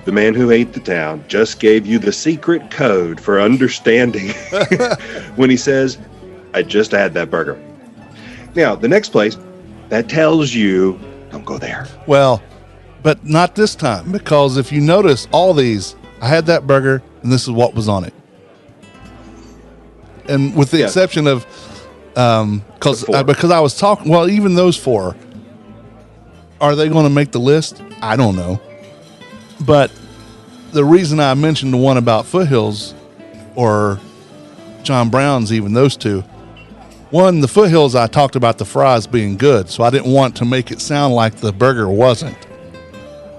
the man who ate the town just gave you the secret code for understanding when he says, I just had that burger. Now, the next place, that tells you, don't go there. Well, but not this time, because if you notice all these, I had that burger, and this is what was on it. And with the Yeah. exception of, because The four. I was talking, well, even those four, are they going to make the list? I don't know. But the reason I mentioned the one about Foothills or John Brown's, even those two, one, the Foothills, I talked about the fries being good, so I didn't want to make it sound like the burger wasn't.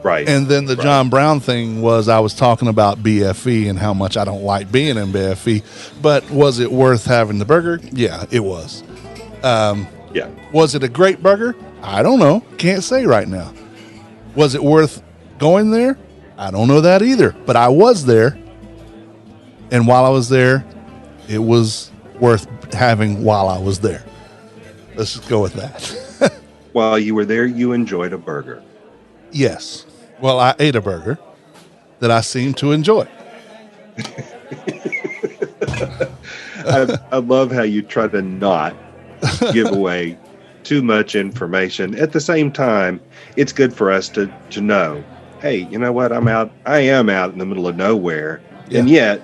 Right. And then the Right. John Brown thing was I was talking about BFE and how much I don't like being in BFE. But was it worth having the burger? Yeah, it was. Yeah. Was it a great burger? I don't know. Can't say right now. Was it worth going there? I don't know that either. But I was there. And while I was there, it was worth having while I was there. Let's just go with that. While you were there, you enjoyed a burger. Yes. Well, I ate a burger that I seemed to enjoy. I love how you try to not give away too much information. At the same time, it's good for us to know, hey, you know what? I am out in the middle of nowhere. Yeah. And yet,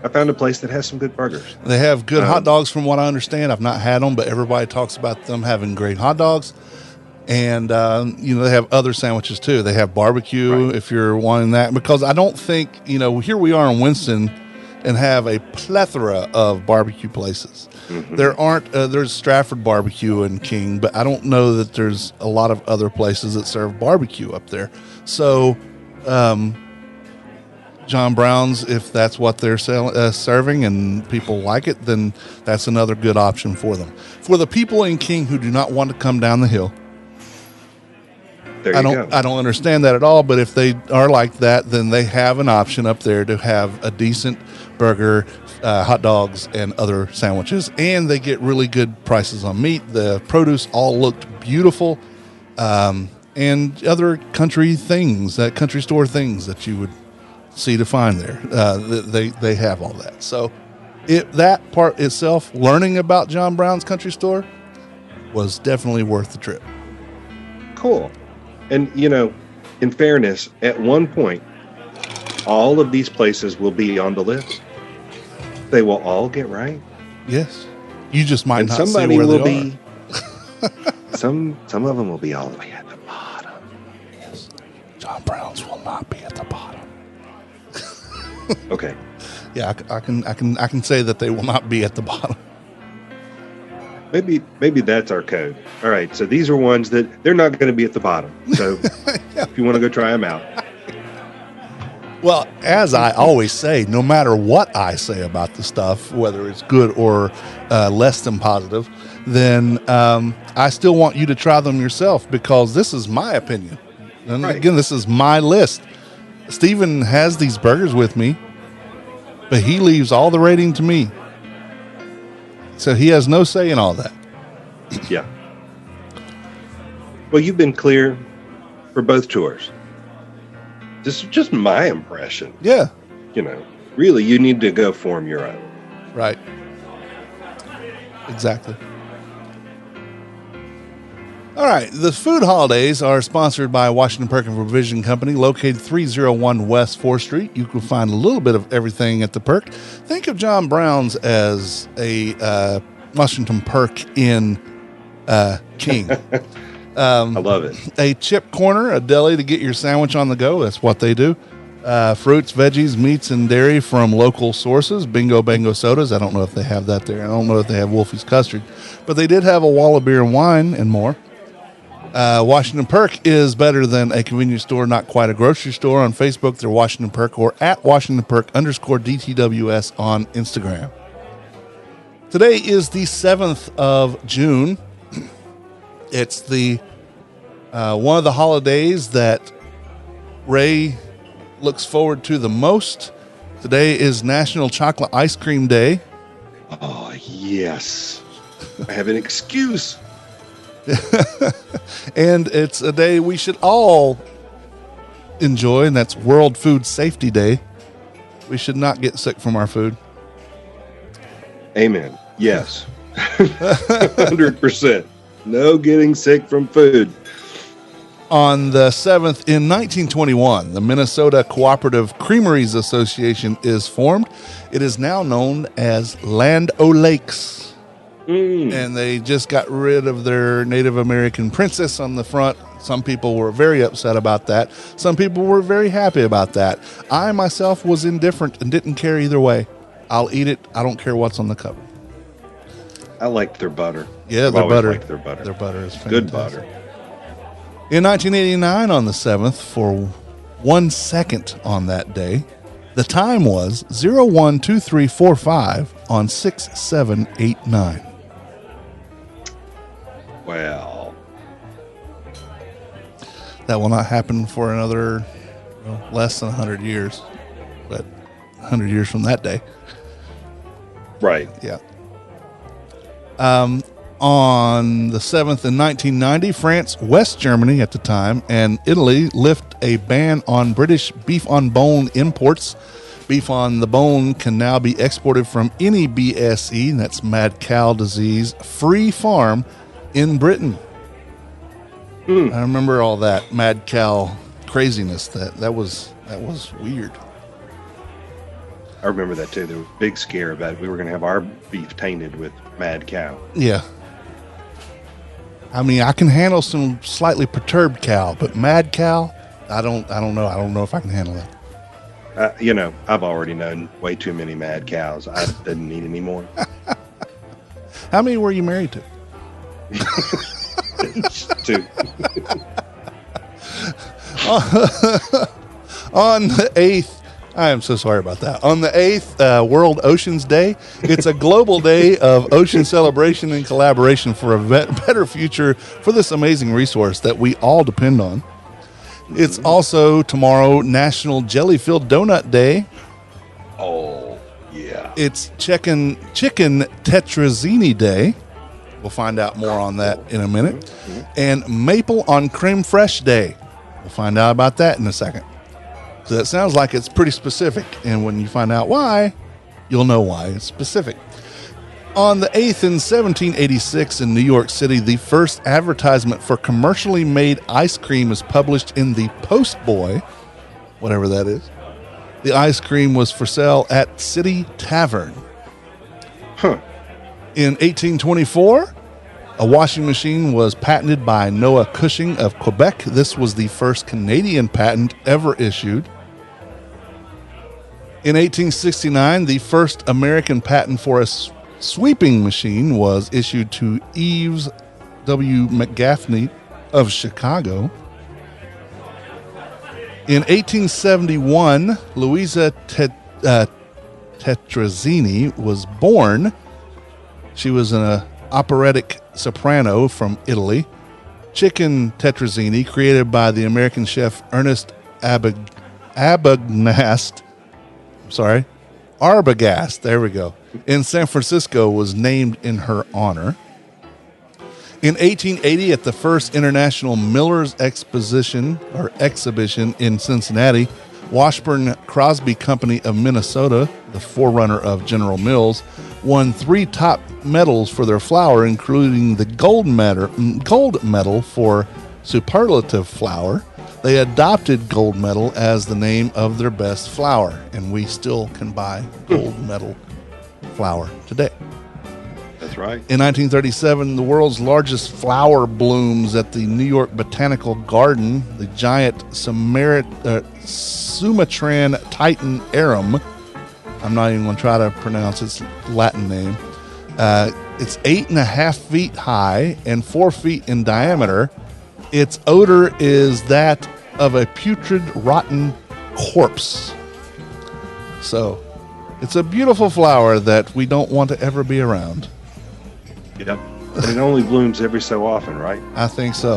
I found a place that has some good burgers. They have good hot dogs from what I understand. I've not had them, but everybody talks about them having great hot dogs. And, they have other sandwiches too. They have barbecue Right. if you're wanting that. Because I don't think, here we are in Winston and have a plethora of barbecue places. Mm-hmm. There aren't, there's Stratford Barbecue and King, but I don't know that there's a lot of other places that serve barbecue up there. So, John Brown's, if that's what they're serving and people like it, then that's another good option for them. For the people in King who do not want to come down the hill, There you go. I don't understand that at all, but if they are like that, then they have an option up there to have a decent burger, hot dogs, and other sandwiches, and they get really good prices on meat. The produce all looked beautiful, and other country store things that you would see to find there. They have all that. So that part itself, learning about John Brown's Country Store, was definitely worth the trip. Cool. And, in fairness, at one point, all of these places will be on the list. They will all get right. Yes. You just might And not somebody see where will they be, some of them will be all the way at the bottom. Yes. John Brown's will not be at the bottom. Okay. Yeah, I can say that they will not be at the bottom. Maybe that's our code. All right. So these are ones that they're not going to be at the bottom. So if you want to go try them out. Well, as I always say, no matter what I say about the stuff, whether it's good or less than positive, then I still want you to try them yourself because this is my opinion. And Right. again, this is my list. Stephen has these burgers with me, but he leaves all the rating to me. So he has no say in all that. Yeah. Well, you've been clear for both tours. This is just my impression. Yeah, Really, you need to go form your own. right. Exactly. All right. The food holidays are sponsored by Washington Perkins Provision Company, located 301 West 4th Street. You can find a little bit of everything at the Perk. Think of John Brown's as a Washington Perk in King. I love it. A chip corner, a deli to get your sandwich on the go. That's what they do. Fruits, veggies, meats, and dairy from local sources. Bingo Bango sodas. I don't know if they have that there. I don't know if they have Wolfie's custard. But they did have a wall of beer and wine and more. Washington Perk is better than a convenience store, not quite a grocery store. On Facebook, they're Washington Perk, or at Washington Perk _DTWS on Instagram. Today is the 7th of June. It's the one of the holidays that Ray looks forward to the most. Today is National Chocolate Ice Cream Day. Oh, yes. I have an excuse. And it's a day we should all enjoy, and that's World Food Safety Day. We should not get sick from our food. Amen. Yes. 100%. No getting sick from food. On the 7th, in 1921, the Minnesota Cooperative Creameries Association is formed. It is now known as Land O'Lakes. And they just got rid of their Native American princess on the front. Some people were very upset about that. Some people were very happy about that. I myself was indifferent and didn't care either way. I'll eat it. I don't care what's on the cover. I like their butter. Yeah, I've their always butter. liked their butter. Their butter is fantastic. Good butter. In 1989, on the 7th, for 1 second on that day, the time was 012345 on 6789. Well, That will not happen for another less than 100 years, but 100 years from that day. right. Yeah. On the 7th in 1990, France, West Germany at the time, and Italy lift a ban on British beef on bone imports. Beef on the bone can now be exported from any BSE, that's mad cow disease, free farm in Britain. I remember all that mad cow craziness. That was weird. I remember that too. There was a big scare about it. We were going to have our beef tainted with mad cow. Yeah. I mean, I can handle some slightly perturbed cow, but mad cow, I don't know. I don't know if I can handle that. I've already known way too many mad cows. I didn't need any more. How many were you married to? Two. On the 8th, I am so sorry about that. On the 8th, World Oceans Day, it's a global day of ocean celebration and collaboration for a better future for this amazing resource that we all depend on. It's also tomorrow National Jelly-Filled Donut Day. Oh, yeah. It's Chicken Tetrazzini Day. We'll find out more on that in a minute. And Maple on Creme Fraiche Day. We'll find out about that in a second. So that sounds like it's pretty specific. And when you find out why, you'll know why it's specific. On the 8th in 1786 in New York City, the first advertisement for commercially made ice cream is published in the Postboy, whatever that is. The ice cream was for sale at City Tavern. In 1824, a washing machine was patented by Noah Cushing of Quebec. This was the first Canadian patent ever issued. In 1869, the first American patent for a sweeping machine was issued to Eves W. McGaffney of Chicago. In 1871, Luisa Tetrazzini was born. She was an operatic soprano from Italy. Chicken Tetrazzini, created by the American chef Ernest Arbogast, there we go, in San Francisco, was named in her honor. In 1880, at the first International Miller's Exhibition in Cincinnati, Washburn Crosby Company of Minnesota, the forerunner of General Mills, won 3 top medals for their flour, including the gold medal for superlative flour. They adopted gold medal as the name of their best flour, and we still can buy gold medal flour today. growth, right? In 1937, the world's largest flower blooms at the New York Botanical Garden, the giant Sumatran Titan arum. I'm not even going to try to pronounce its Latin name. It's 8.5 feet high and 4 feet in diameter. Its odor is that of a putrid, rotten corpse. So, it's a beautiful flower that we don't want to ever be around. Yep. And it only blooms every so often, right? I think so.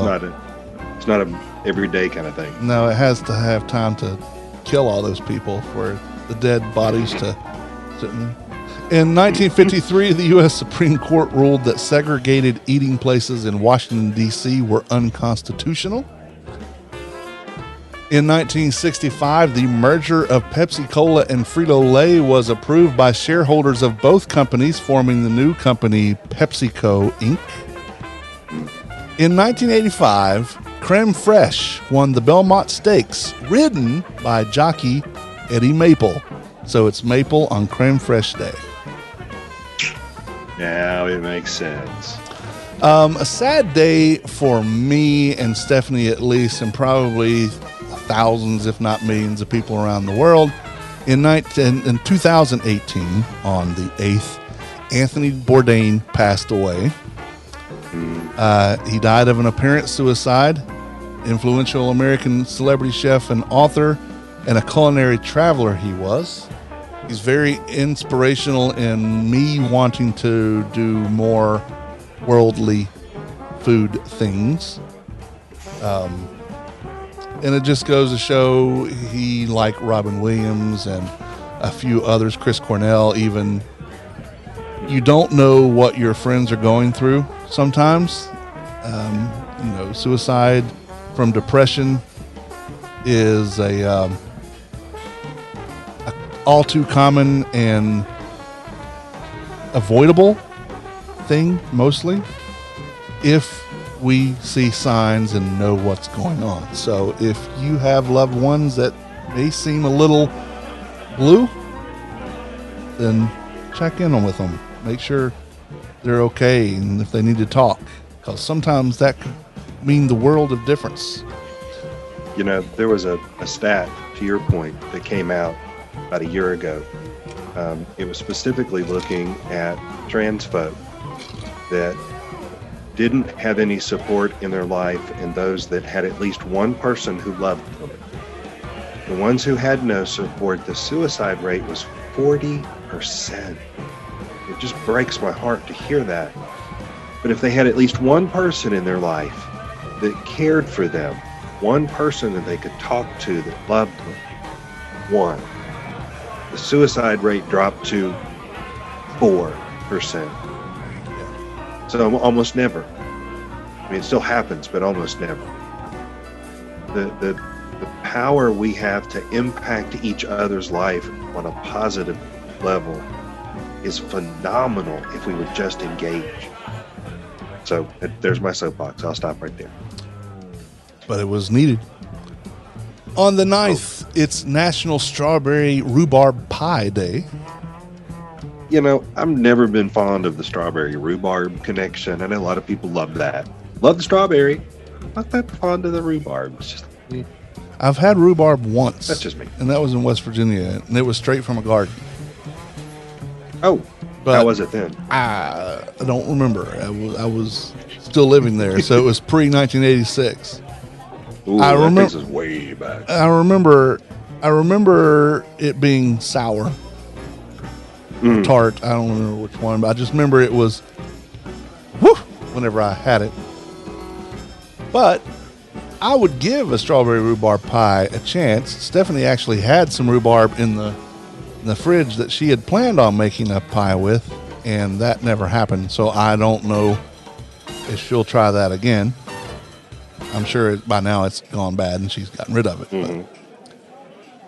It's not a everyday kind of thing. No, it has to have time to kill all those people for the dead bodies to sit in. In 1953, the U.S. Supreme Court ruled that segregated eating places in Washington, D.C. were unconstitutional. In 1965, the merger of Pepsi-Cola and Frito-Lay was approved by shareholders of both companies, forming the new company PepsiCo, Inc. In 1985, Creme Fraiche won the Belmont Stakes, ridden by jockey Eddie Maple. So it's Maple on Creme Fraiche Day. Now it makes sense. A sad day for me and Stephanie, at least, and probably thousands, if not millions, of people around the world. In 2018, on the 8th, Anthony Bourdain passed away. He died of an apparent suicide. Influential American celebrity chef and author, and a culinary traveler he was. He's very inspirational in me wanting to do more worldly food things. And it just goes to show he, like Robin Williams and a few others, Chris Cornell even, you don't know what your friends are going through sometimes. Suicide from depression is a all too common and avoidable thing, mostly, if we see signs and know what's going on. So if you have loved ones that may seem a little blue, then check in with them. Make sure they're okay, and if they need to talk, because sometimes that could mean the world of difference. There was a stat, to your point, that came out about a year ago. It was specifically looking at trans folk that didn't have any support in their life, and those that had at least one person who loved them. The ones who had no support, the suicide rate was 40%. It just breaks my heart to hear that. But if they had at least one person in their life that cared for them, one person that they could talk to that loved them, one, the suicide rate dropped to 4%. So almost never. I mean, it still happens, but almost never. The power we have to impact each other's life on a positive level is phenomenal if we would just engage. So there's my soapbox. I'll stop right there. But it was needed. On the 9th, it's National Strawberry Rhubarb Pie Day. I've never been fond of the strawberry rhubarb connection. I know a lot of people love that. Love the strawberry. Not that fond of the rhubarb. It's just... I've had rhubarb once. That's just me. And that was in West Virginia, and it was straight from a garden. Oh, but how was it then? I don't remember. I was still living there, so it was pre-1986. Ooh, I remember. This is way back. I remember it being sour, tart. I don't remember which one, but I just remember it was whenever I had it. But I would give a strawberry rhubarb pie a chance. Stephanie actually had some rhubarb in the fridge that she had planned on making a pie with, and that never happened. So I don't know if she'll try that again. I'm sure by now it's gone bad and she's gotten rid of it. But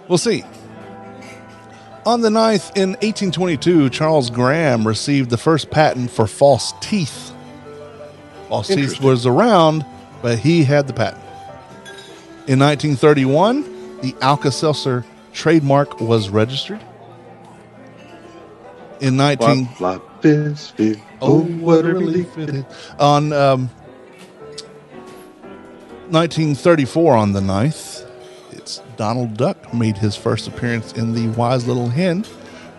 we'll see. On the 9th, in 1822, Charles Graham received the first patent for false teeth. False teeth was around, but he had the patent. In 1931, the Alka-Seltzer trademark was registered. In 19... Flop, fizz, fizz. Oh, what a relief it is. On 1934, on the 9th, it's Donald Duck made his first appearance in The Wise Little Hen,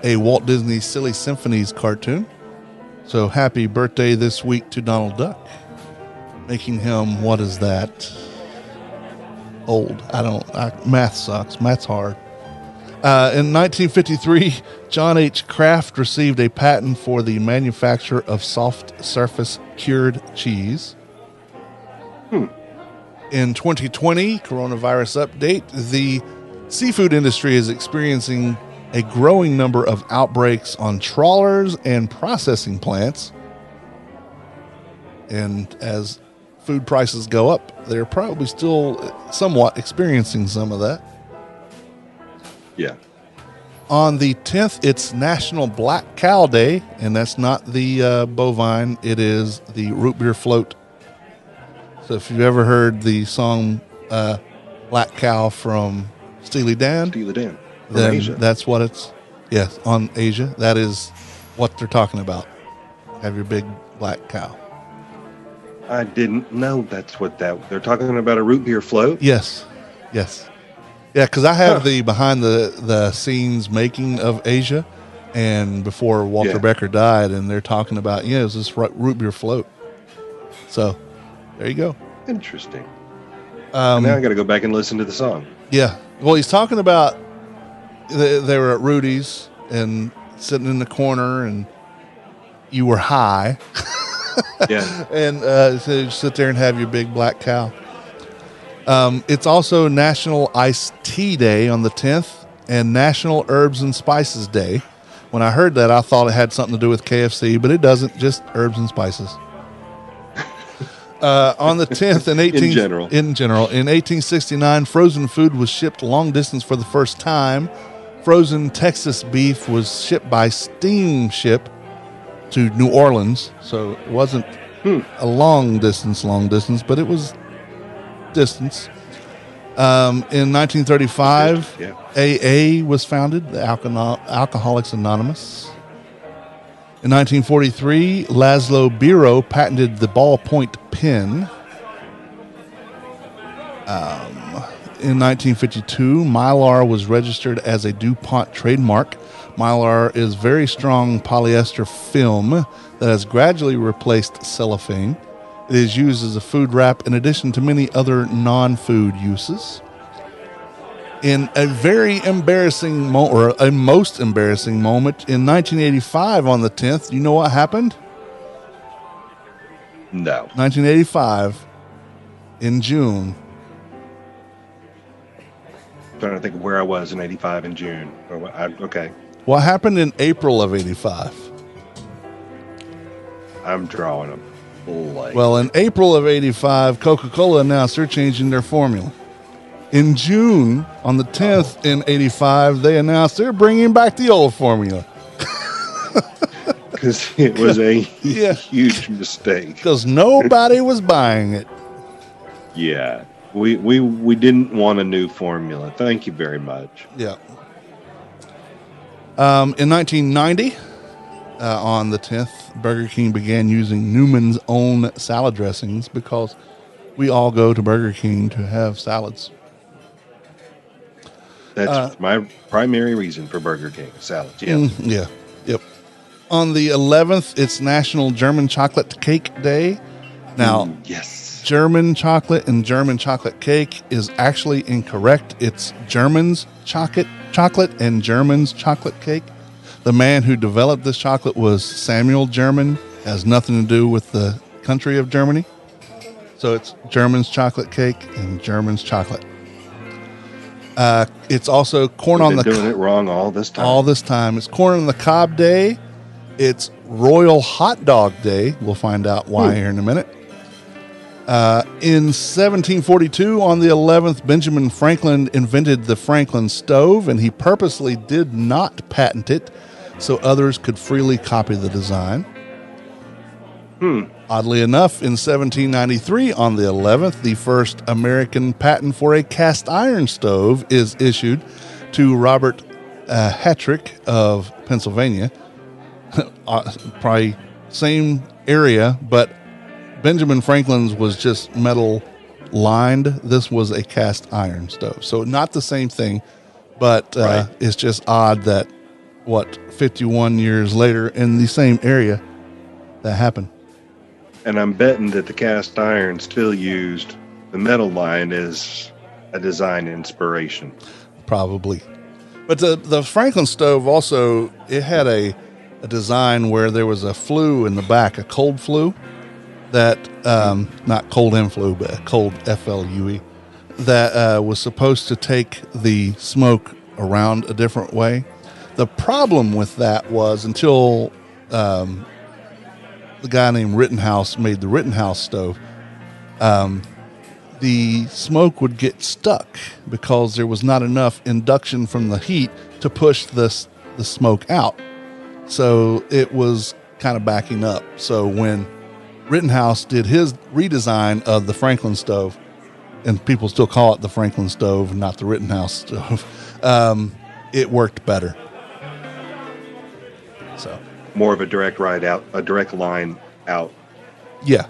a Walt Disney Silly Symphonies cartoon. So happy birthday this week to Donald Duck. Making him, what is that? Old. Math sucks. Math's hard. In 1953, John H. Kraft received a patent for the manufacture of soft surface cured cheese. In 2020, coronavirus update, the seafood industry is experiencing a growing number of outbreaks on trawlers and processing plants. And as food prices go up, they're probably still somewhat experiencing some of that. Yeah. On the 10th, it's National Black Cow Day, and that's not the bovine. It is the root beer float. So if you've ever heard the song Black Cow from Steely Dan, then Asia. That's what it's, yes, on Asia. That is what they're talking about. Have your big black cow. I didn't know that's what they're talking about, a root beer float. Yes. Yeah, because I have the behind the scenes making of Asia, and before Walter Becker died, and they're talking about, it was this root beer float. So, there you go. Interesting. Now I got to go back and listen to the song. Yeah. Well, he's talking about they were at Rudy's and sitting in the corner, and you were high. Yeah. And so you sit there and have your big black cow. It's also National Iced Tea Day on the 10th and National Herbs and Spices Day. When I heard that, I thought it had something to do with KFC, but it doesn't, just herbs and spices. On the 10th, in general, in 1869, frozen food was shipped long distance for the first time. Frozen Texas beef was shipped by steamship to New Orleans, so it wasn't a long distance, but it was distance. In 1935, AA was founded, the Alcoholics Anonymous. In 1943, Laszlo Biro patented the ballpoint pen. In 1952, Mylar was registered as a DuPont trademark. Mylar is very strong polyester film that has gradually replaced cellophane. It is used as a food wrap in addition to many other non-food uses. In a very embarrassing or a most embarrassing moment, in 1985 on the 10th, you know what happened? No. 1985 in June. I'm trying to think of where I was in 85 in June. Okay. What happened in April of 85? I'm drawing a blank. Well, in April of 85, Coca-Cola announced they're changing their formula. In June, on the 10th in 85, they announced they're bringing back the old formula. Because it was a huge mistake. Because nobody was buying it. Yeah. We didn't want a new formula. Thank you very much. Yeah. In 1990, on the 10th, Burger King began using Newman's own salad dressings because we all go to Burger King to have salads. That's my primary reason for Burger King, salads. Yeah. Yep. On the 11th, it's National German Chocolate Cake Day. Now, yes, German chocolate and German chocolate cake is actually incorrect. It's German's chocolate and German's chocolate cake. The man who developed this chocolate was Samuel German. Has nothing to do with the country of Germany. So it's German's chocolate cake and German's chocolate. It's also corn on the doing it wrong all this time. All this time. It's corn on the cob day. It's Royal Hot Dog Day. We'll find out why here in a minute. In 1742, on the 11th, Benjamin Franklin invented the Franklin stove, and he purposely did not patent it so others could freely copy the design. Oddly enough, in 1793, on the 11th, the first American patent for a cast iron stove is issued to Robert Hattrick of Pennsylvania. Probably same area, but Benjamin Franklin's was just metal lined. This was a cast iron stove. So not the same thing, but Right. it's just odd that 51 years later in the same area that happened. And I'm betting that the cast iron still used the metal line as a design inspiration. Probably. But the Franklin stove also, it had a design where there was a flue in the back, a cold flue that, not cold and flu, but a cold FLUE, that was supposed to take the smoke around a different way. The problem with that was until the guy named Rittenhouse made the Rittenhouse stove, the smoke would get stuck because there was not enough induction from the heat to push the smoke out. So it was kind of backing up. So when Rittenhouse did his redesign of the Franklin stove, and people still call it the Franklin stove, not the Rittenhouse stove, it worked better. So More of a direct line out. yeah.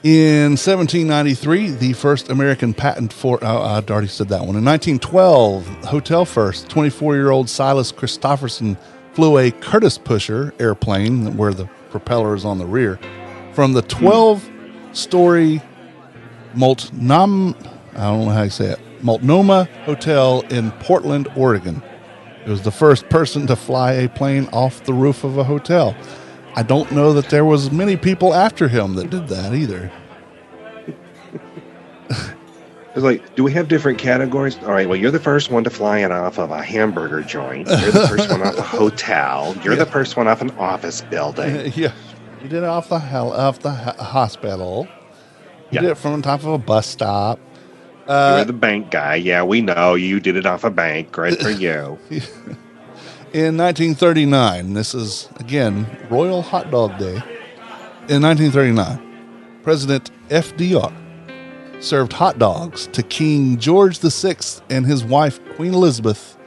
In 1793, the first American patent for, I'd already said that one. In 1912, Hotel First, 24-year-old Silas Christopherson flew a Curtiss Pusher airplane, where the propeller is on the rear, from the 12-story I don't know how you say it, Multnomah Hotel in Portland, Oregon. It was the first person to fly a plane off the roof of a hotel. I don't know that there was many people after him that did that either. It's like, do we have different categories? All right, well, you're the first one to fly it off of a hamburger joint. You're the first one off a hotel. You're the first one off an office building. Yeah, you did it off the hospital. You Yeah. did it from the top of a bus stop. You're the bank guy. Yeah, we know. You did it off a bank. Great for you. In 1939, this is, again, Royal Hot Dog Day. In 1939, President FDR served hot dogs to King George VI and his wife, Queen Elizabeth,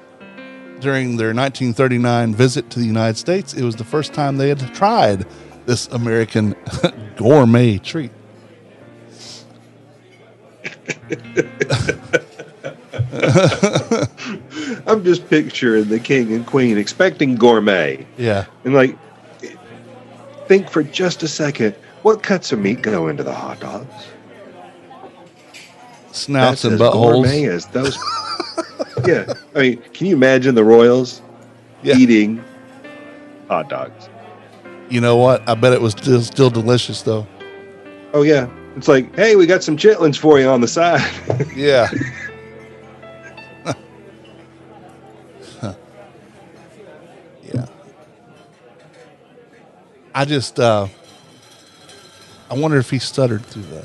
during their 1939 visit to the United States. It was the first time they had tried this American gourmet treat. I'm just picturing the king and queen expecting gourmet. Yeah. And like, think for just a second, what cuts of meat go into the hot dogs? Snouts and as buttholes. gourmet as those. Yeah. I mean, can you imagine the royals Yeah. eating hot dogs? You know what? I bet it was still delicious, though. Oh, yeah. It's like, hey, we got some chitlins for you on the side. Yeah. Yeah. I just, I wonder if he stuttered through that.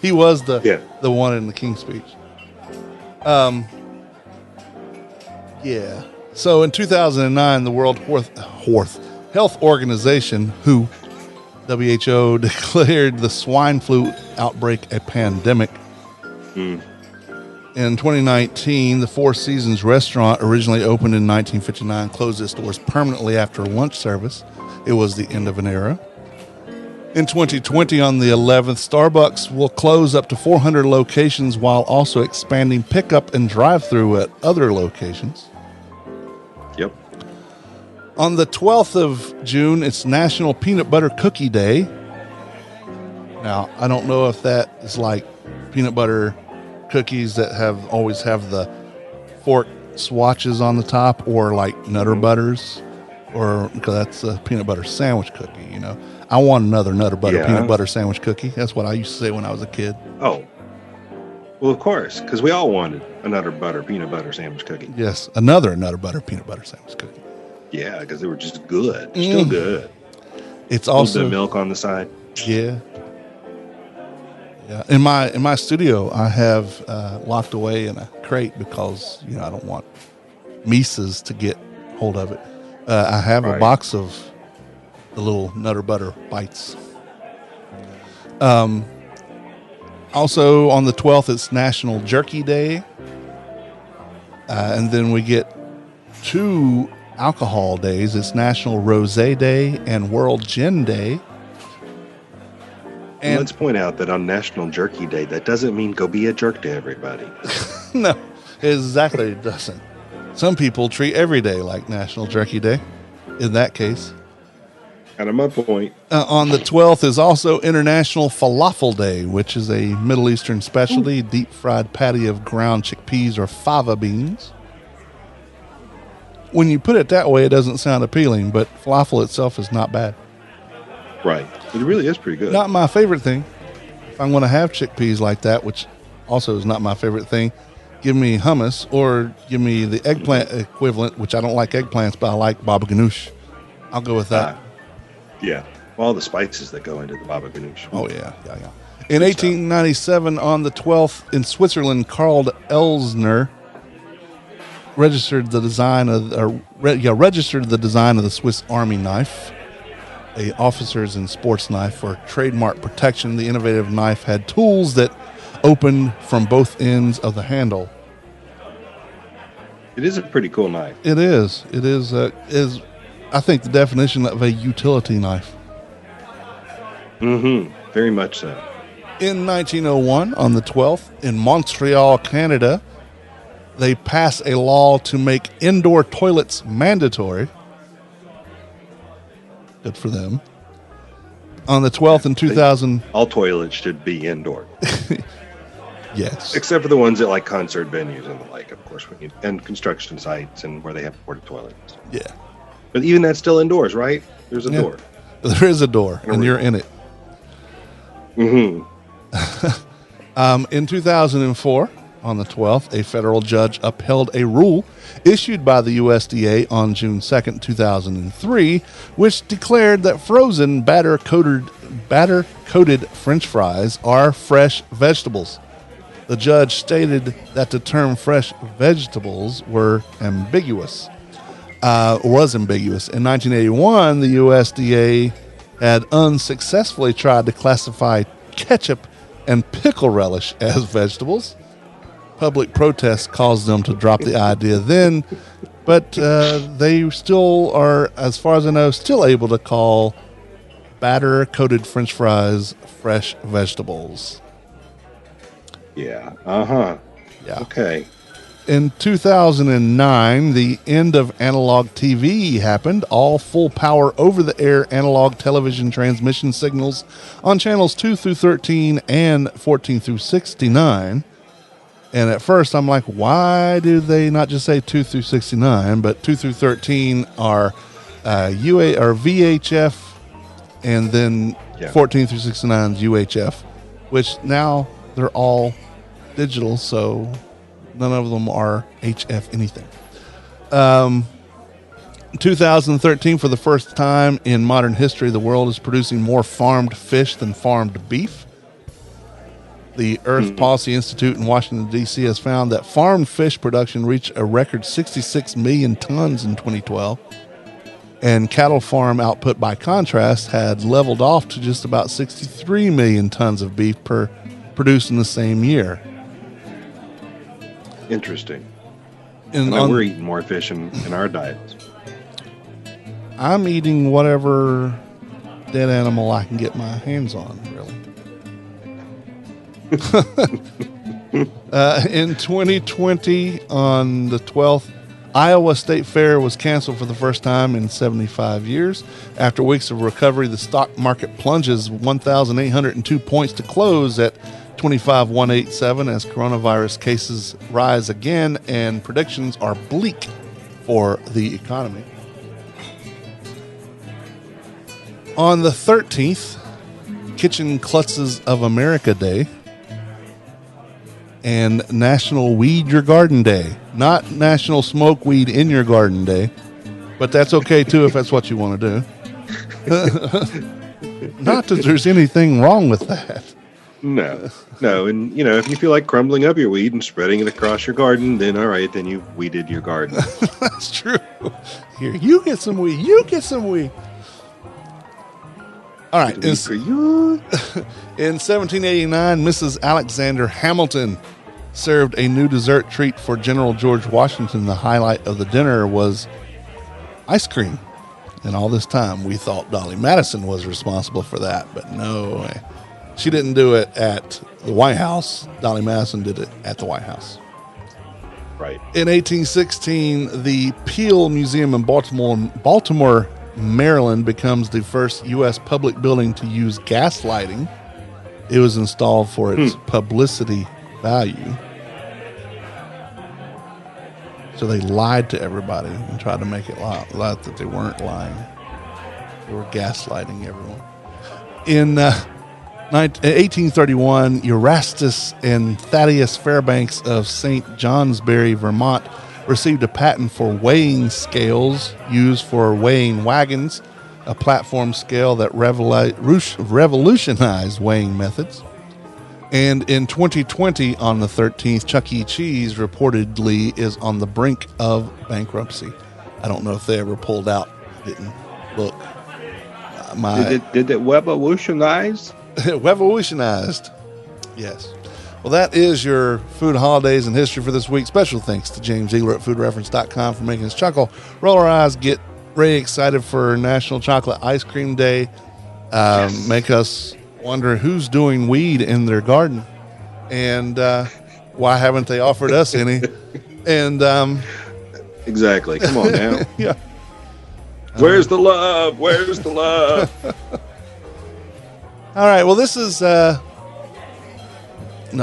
He was the one in the King's Speech. Yeah. So in 2009, the World Health Organization, WHO, declared the swine flu outbreak a pandemic. In 2019, the Four Seasons restaurant, originally opened in 1959, closed its doors permanently after lunch service. It was the end of an era. In 2020, on the 11th, Starbucks will close up to 400 locations while also expanding pickup and drive-through at other locations. Yep. On the 12th of June, it's National Peanut Butter Cookie Day. Now, I don't know if that is like peanut butter cookies that always have the fork swatches on the top, or like Nutter Butters, or because that's a peanut butter sandwich cookie, you know. I want another Nutter Butter peanut butter sandwich cookie. That's what I used to say when I was a kid. Oh. Well, of course, because we all wanted a Nutter Butter peanut butter sandwich cookie. Yes, another Nutter Butter peanut butter sandwich cookie. Yeah, because they were just good. Still good. It's A little also bit of milk on the side. Yeah. Yeah. In my studio, I have locked away in a crate because, you know, I don't want Mises to get hold of it. I have a box of the little Nutter Butter bites. Also on the 12th, it's National Jerky Day. And then we get two alcohol days. It's National Rosé Day and World Gin Day. And let's point out that on National Jerky Day, that doesn't mean go be a jerk to everybody. No, exactly, it doesn't. Some people treat every day like National Jerky Day, in that case. Kind of my point. On the 12th is also International Falafel Day, which is a Middle Eastern specialty, deep-fried patty of ground chickpeas or fava beans. When you put it that way, it doesn't sound appealing, but falafel itself is not bad. Right. It really is pretty good. Not my favorite thing. If I'm going to have chickpeas like that, which also is not my favorite thing, give me hummus or give me the eggplant equivalent, which I don't like eggplants, but I like baba ganoush. I'll go with that. Yeah. All the spices that go into the baba ganoush. Oh, yeah. In 1897, on the 12th, in Switzerland, Karl Elsner registered the design of the Swiss Army knife, a officers and sports knife for trademark protection. The innovative knife had tools that opened from both ends of the handle. It is a pretty cool knife. It is. It is I think the definition of a utility knife. Mm-hmm. Very much so. In 1901, on the 12th, in Montreal, Canada, they passed a law to make indoor toilets mandatory. Good for them. On the 12th in 2000... All toilets should be indoor. Yes. Except for the ones at like concert venues and the like, of course, and construction sites and where they have porta toilets. Yeah. But even that's still indoors, right? There's a door. There is a door, and you're in it. Mm-hmm. In 2004, on the 12th, a federal judge upheld a rule issued by the USDA on June 2nd, 2003, which declared that frozen batter-coated French fries are fresh vegetables. The judge stated that the term fresh vegetables was ambiguous. In 1981, the USDA had unsuccessfully tried to classify ketchup and pickle relish as vegetables. Public protests caused them to drop the idea then, but they still are, as far as I know, still able to call batter-coated French fries fresh vegetables. Yeah. Uh-huh. Yeah. Okay. In 2009, the end of analog TV happened. All full power over-the-air analog television transmission signals on channels 2 through 13 and 14 through 69. And at first, I'm like, why do they not just say 2 through 69? But 2 through 13 are UA or VHF, and then 14 through 69 is UHF, which now they're all digital, so none of them are HF anything. 2013, for the first time in modern history, the world is producing more farmed fish than farmed beef. The Earth Policy Institute in Washington, D.C. has found that farmed fish production reached a record 66 million tons in 2012. And cattle farm output, by contrast, had leveled off to just about 63 million tons of beef produced in the same year. Interesting. And we're eating more fish in our diets. I'm eating whatever dead animal I can get my hands on, really. In 2020, on the 12th, Iowa State Fair was canceled for the first time in 75 years. After weeks of recovery, the stock market plunges 1,802 points to close at 25,187 as coronavirus cases rise again and predictions are bleak for the economy. On the 13th, Kitchen Klutzes of America Day and National Weed Your Garden Day. Not National Smoke Weed in Your Garden Day, but that's okay too if that's what you want to do. Not that there's anything wrong with that. No. And, if you feel like crumbling up your weed and spreading it across your garden, then all right, then you've weeded your garden. That's true. Here, you get some weed. You get some weed. All right. In 1789, Mrs. Alexander Hamilton served a new dessert treat for General George Washington. The highlight of the dinner was ice cream. And all this time, we thought Dolly Madison was responsible for that, but no way. She didn't do it at the White House. Dolly Madison did it at the White House. Right. In 1816, the Peel Museum in Baltimore, Maryland, becomes the first U.S. public building to use gas lighting. It was installed for its publicity value. So they lied to everybody and tried to make it loud that they weren't lying. They were gaslighting everyone. In 1831, Erastus and Thaddeus Fairbanks of St. Johnsbury, Vermont, received a patent for weighing scales used for weighing wagons, a platform scale that revolutionized weighing methods. And in 2020, on the 13th, Chuck E. Cheese reportedly is on the brink of bankruptcy. I don't know if they ever pulled out. Didn't look. Did it revolutionize? Revolutionized. Yes. Well, that is your food holidays and history for this week. Special thanks to James Ziegler at foodreference.com for making us chuckle, roll our eyes, get really excited for National Chocolate Ice Cream Day, make us wonder who's doing weed in their garden, and why haven't they offered us any? And exactly. Come on now. Yeah. Where's the love? Where's the love? All right. Well, this is no,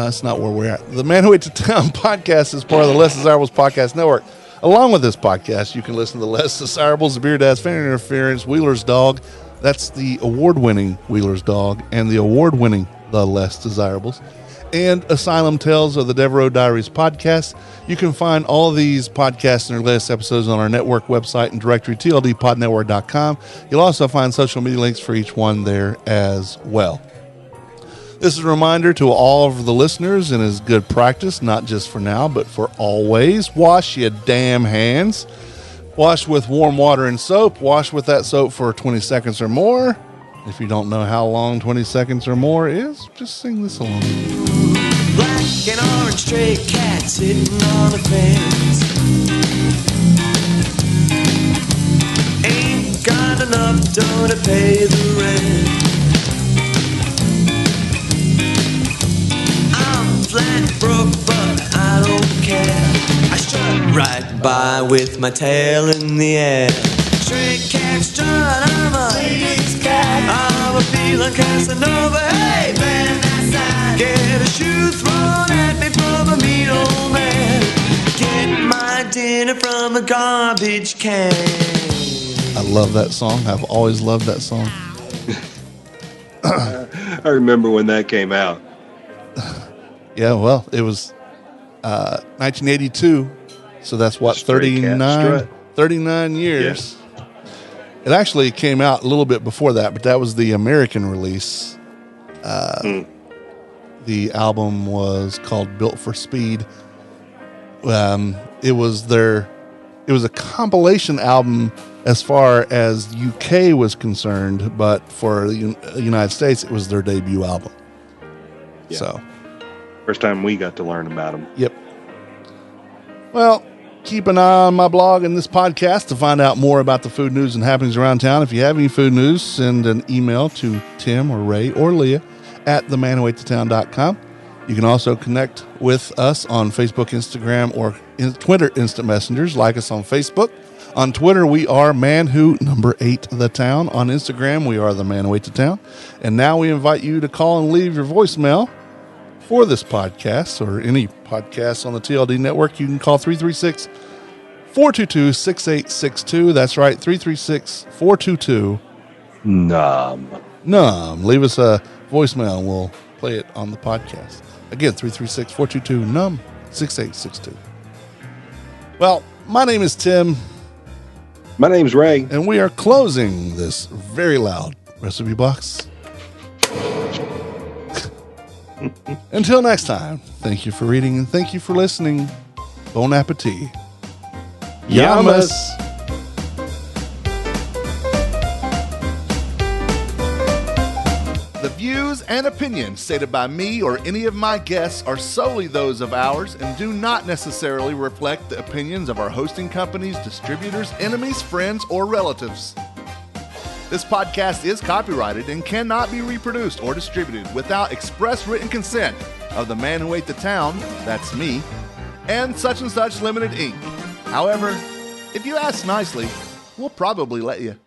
it's not where we're at. The Man Who Ate the Town podcast is part of the Less Desirables Podcast Network. Along with this podcast, you can listen to Less Desirables, The Beer Dad's, Fan Interference, Wheeler's Dog. That's the award-winning Wheeler's Dog, and the award-winning The Less Desirables, and Asylum Tales of the Devereaux Diaries podcast. You can find all of these podcasts and their latest episodes on our network website and directory, tldpodnetwork.com. You'll also find social media links for each one there as well. This is a reminder to all of the listeners, and is good practice, not just for now, but for always. Wash your damn hands. Wash with warm water and soap. Wash with that soap for 20 seconds or more. If you don't know how long 20 seconds or more is, just sing this along. Black and orange stray cat sitting on the fence. Ain't got enough dough to pay the rent. I'm flat broke, but I don't care. I strut right by with my tail in the air. Stray cat strut, I'm a ladies cat. I'm a feeling Casanova. Hey, man, get a shoe thrown at me from a mean old man. Get my dinner from a garbage can. I love that song. I've always loved that song. I remember when that came out. Yeah, well, it was 1982, so that's what, Stray Cat 39 years. Yes. It actually came out a little bit before that, but that was the American release. The album was called Built for Speed. It was a compilation album as far as UK was concerned, but for the United States, it was their debut album. Yeah. So, First time we got to learn about them. yep. Well, keep an eye on my blog and this podcast to find out more about the food news and happenings around town. If you have any food news, send an email to Tim or Ray or Leah at themanwhoatetown.com. You can also connect with us on Facebook, Instagram, or Twitter Instant Messengers. Like us on Facebook. On Twitter, we are Man8TheTown. On Instagram, we are The Man Who Ate the Town. And now we invite you to call and leave your voicemail for this podcast or any podcast on the TLD network. You can call 336-422-6862. That's right, 336-422-NUM. Leave us a voicemail and we'll play it on the podcast. Again, 336-422-NUM 6862. Well, my name is Tim. My name's Ray. And we are closing this very loud recipe box. Until next time, thank you for reading and thank you for listening. Bon appetit. Yamas. The views and opinions stated by me or any of my guests are solely those of ours and do not necessarily reflect the opinions of our hosting companies, distributors, enemies, friends, or relatives. This podcast is copyrighted and cannot be reproduced or distributed without express written consent of the man who ate the town, that's me, and Such Limited Inc. However, if you ask nicely, we'll probably let you.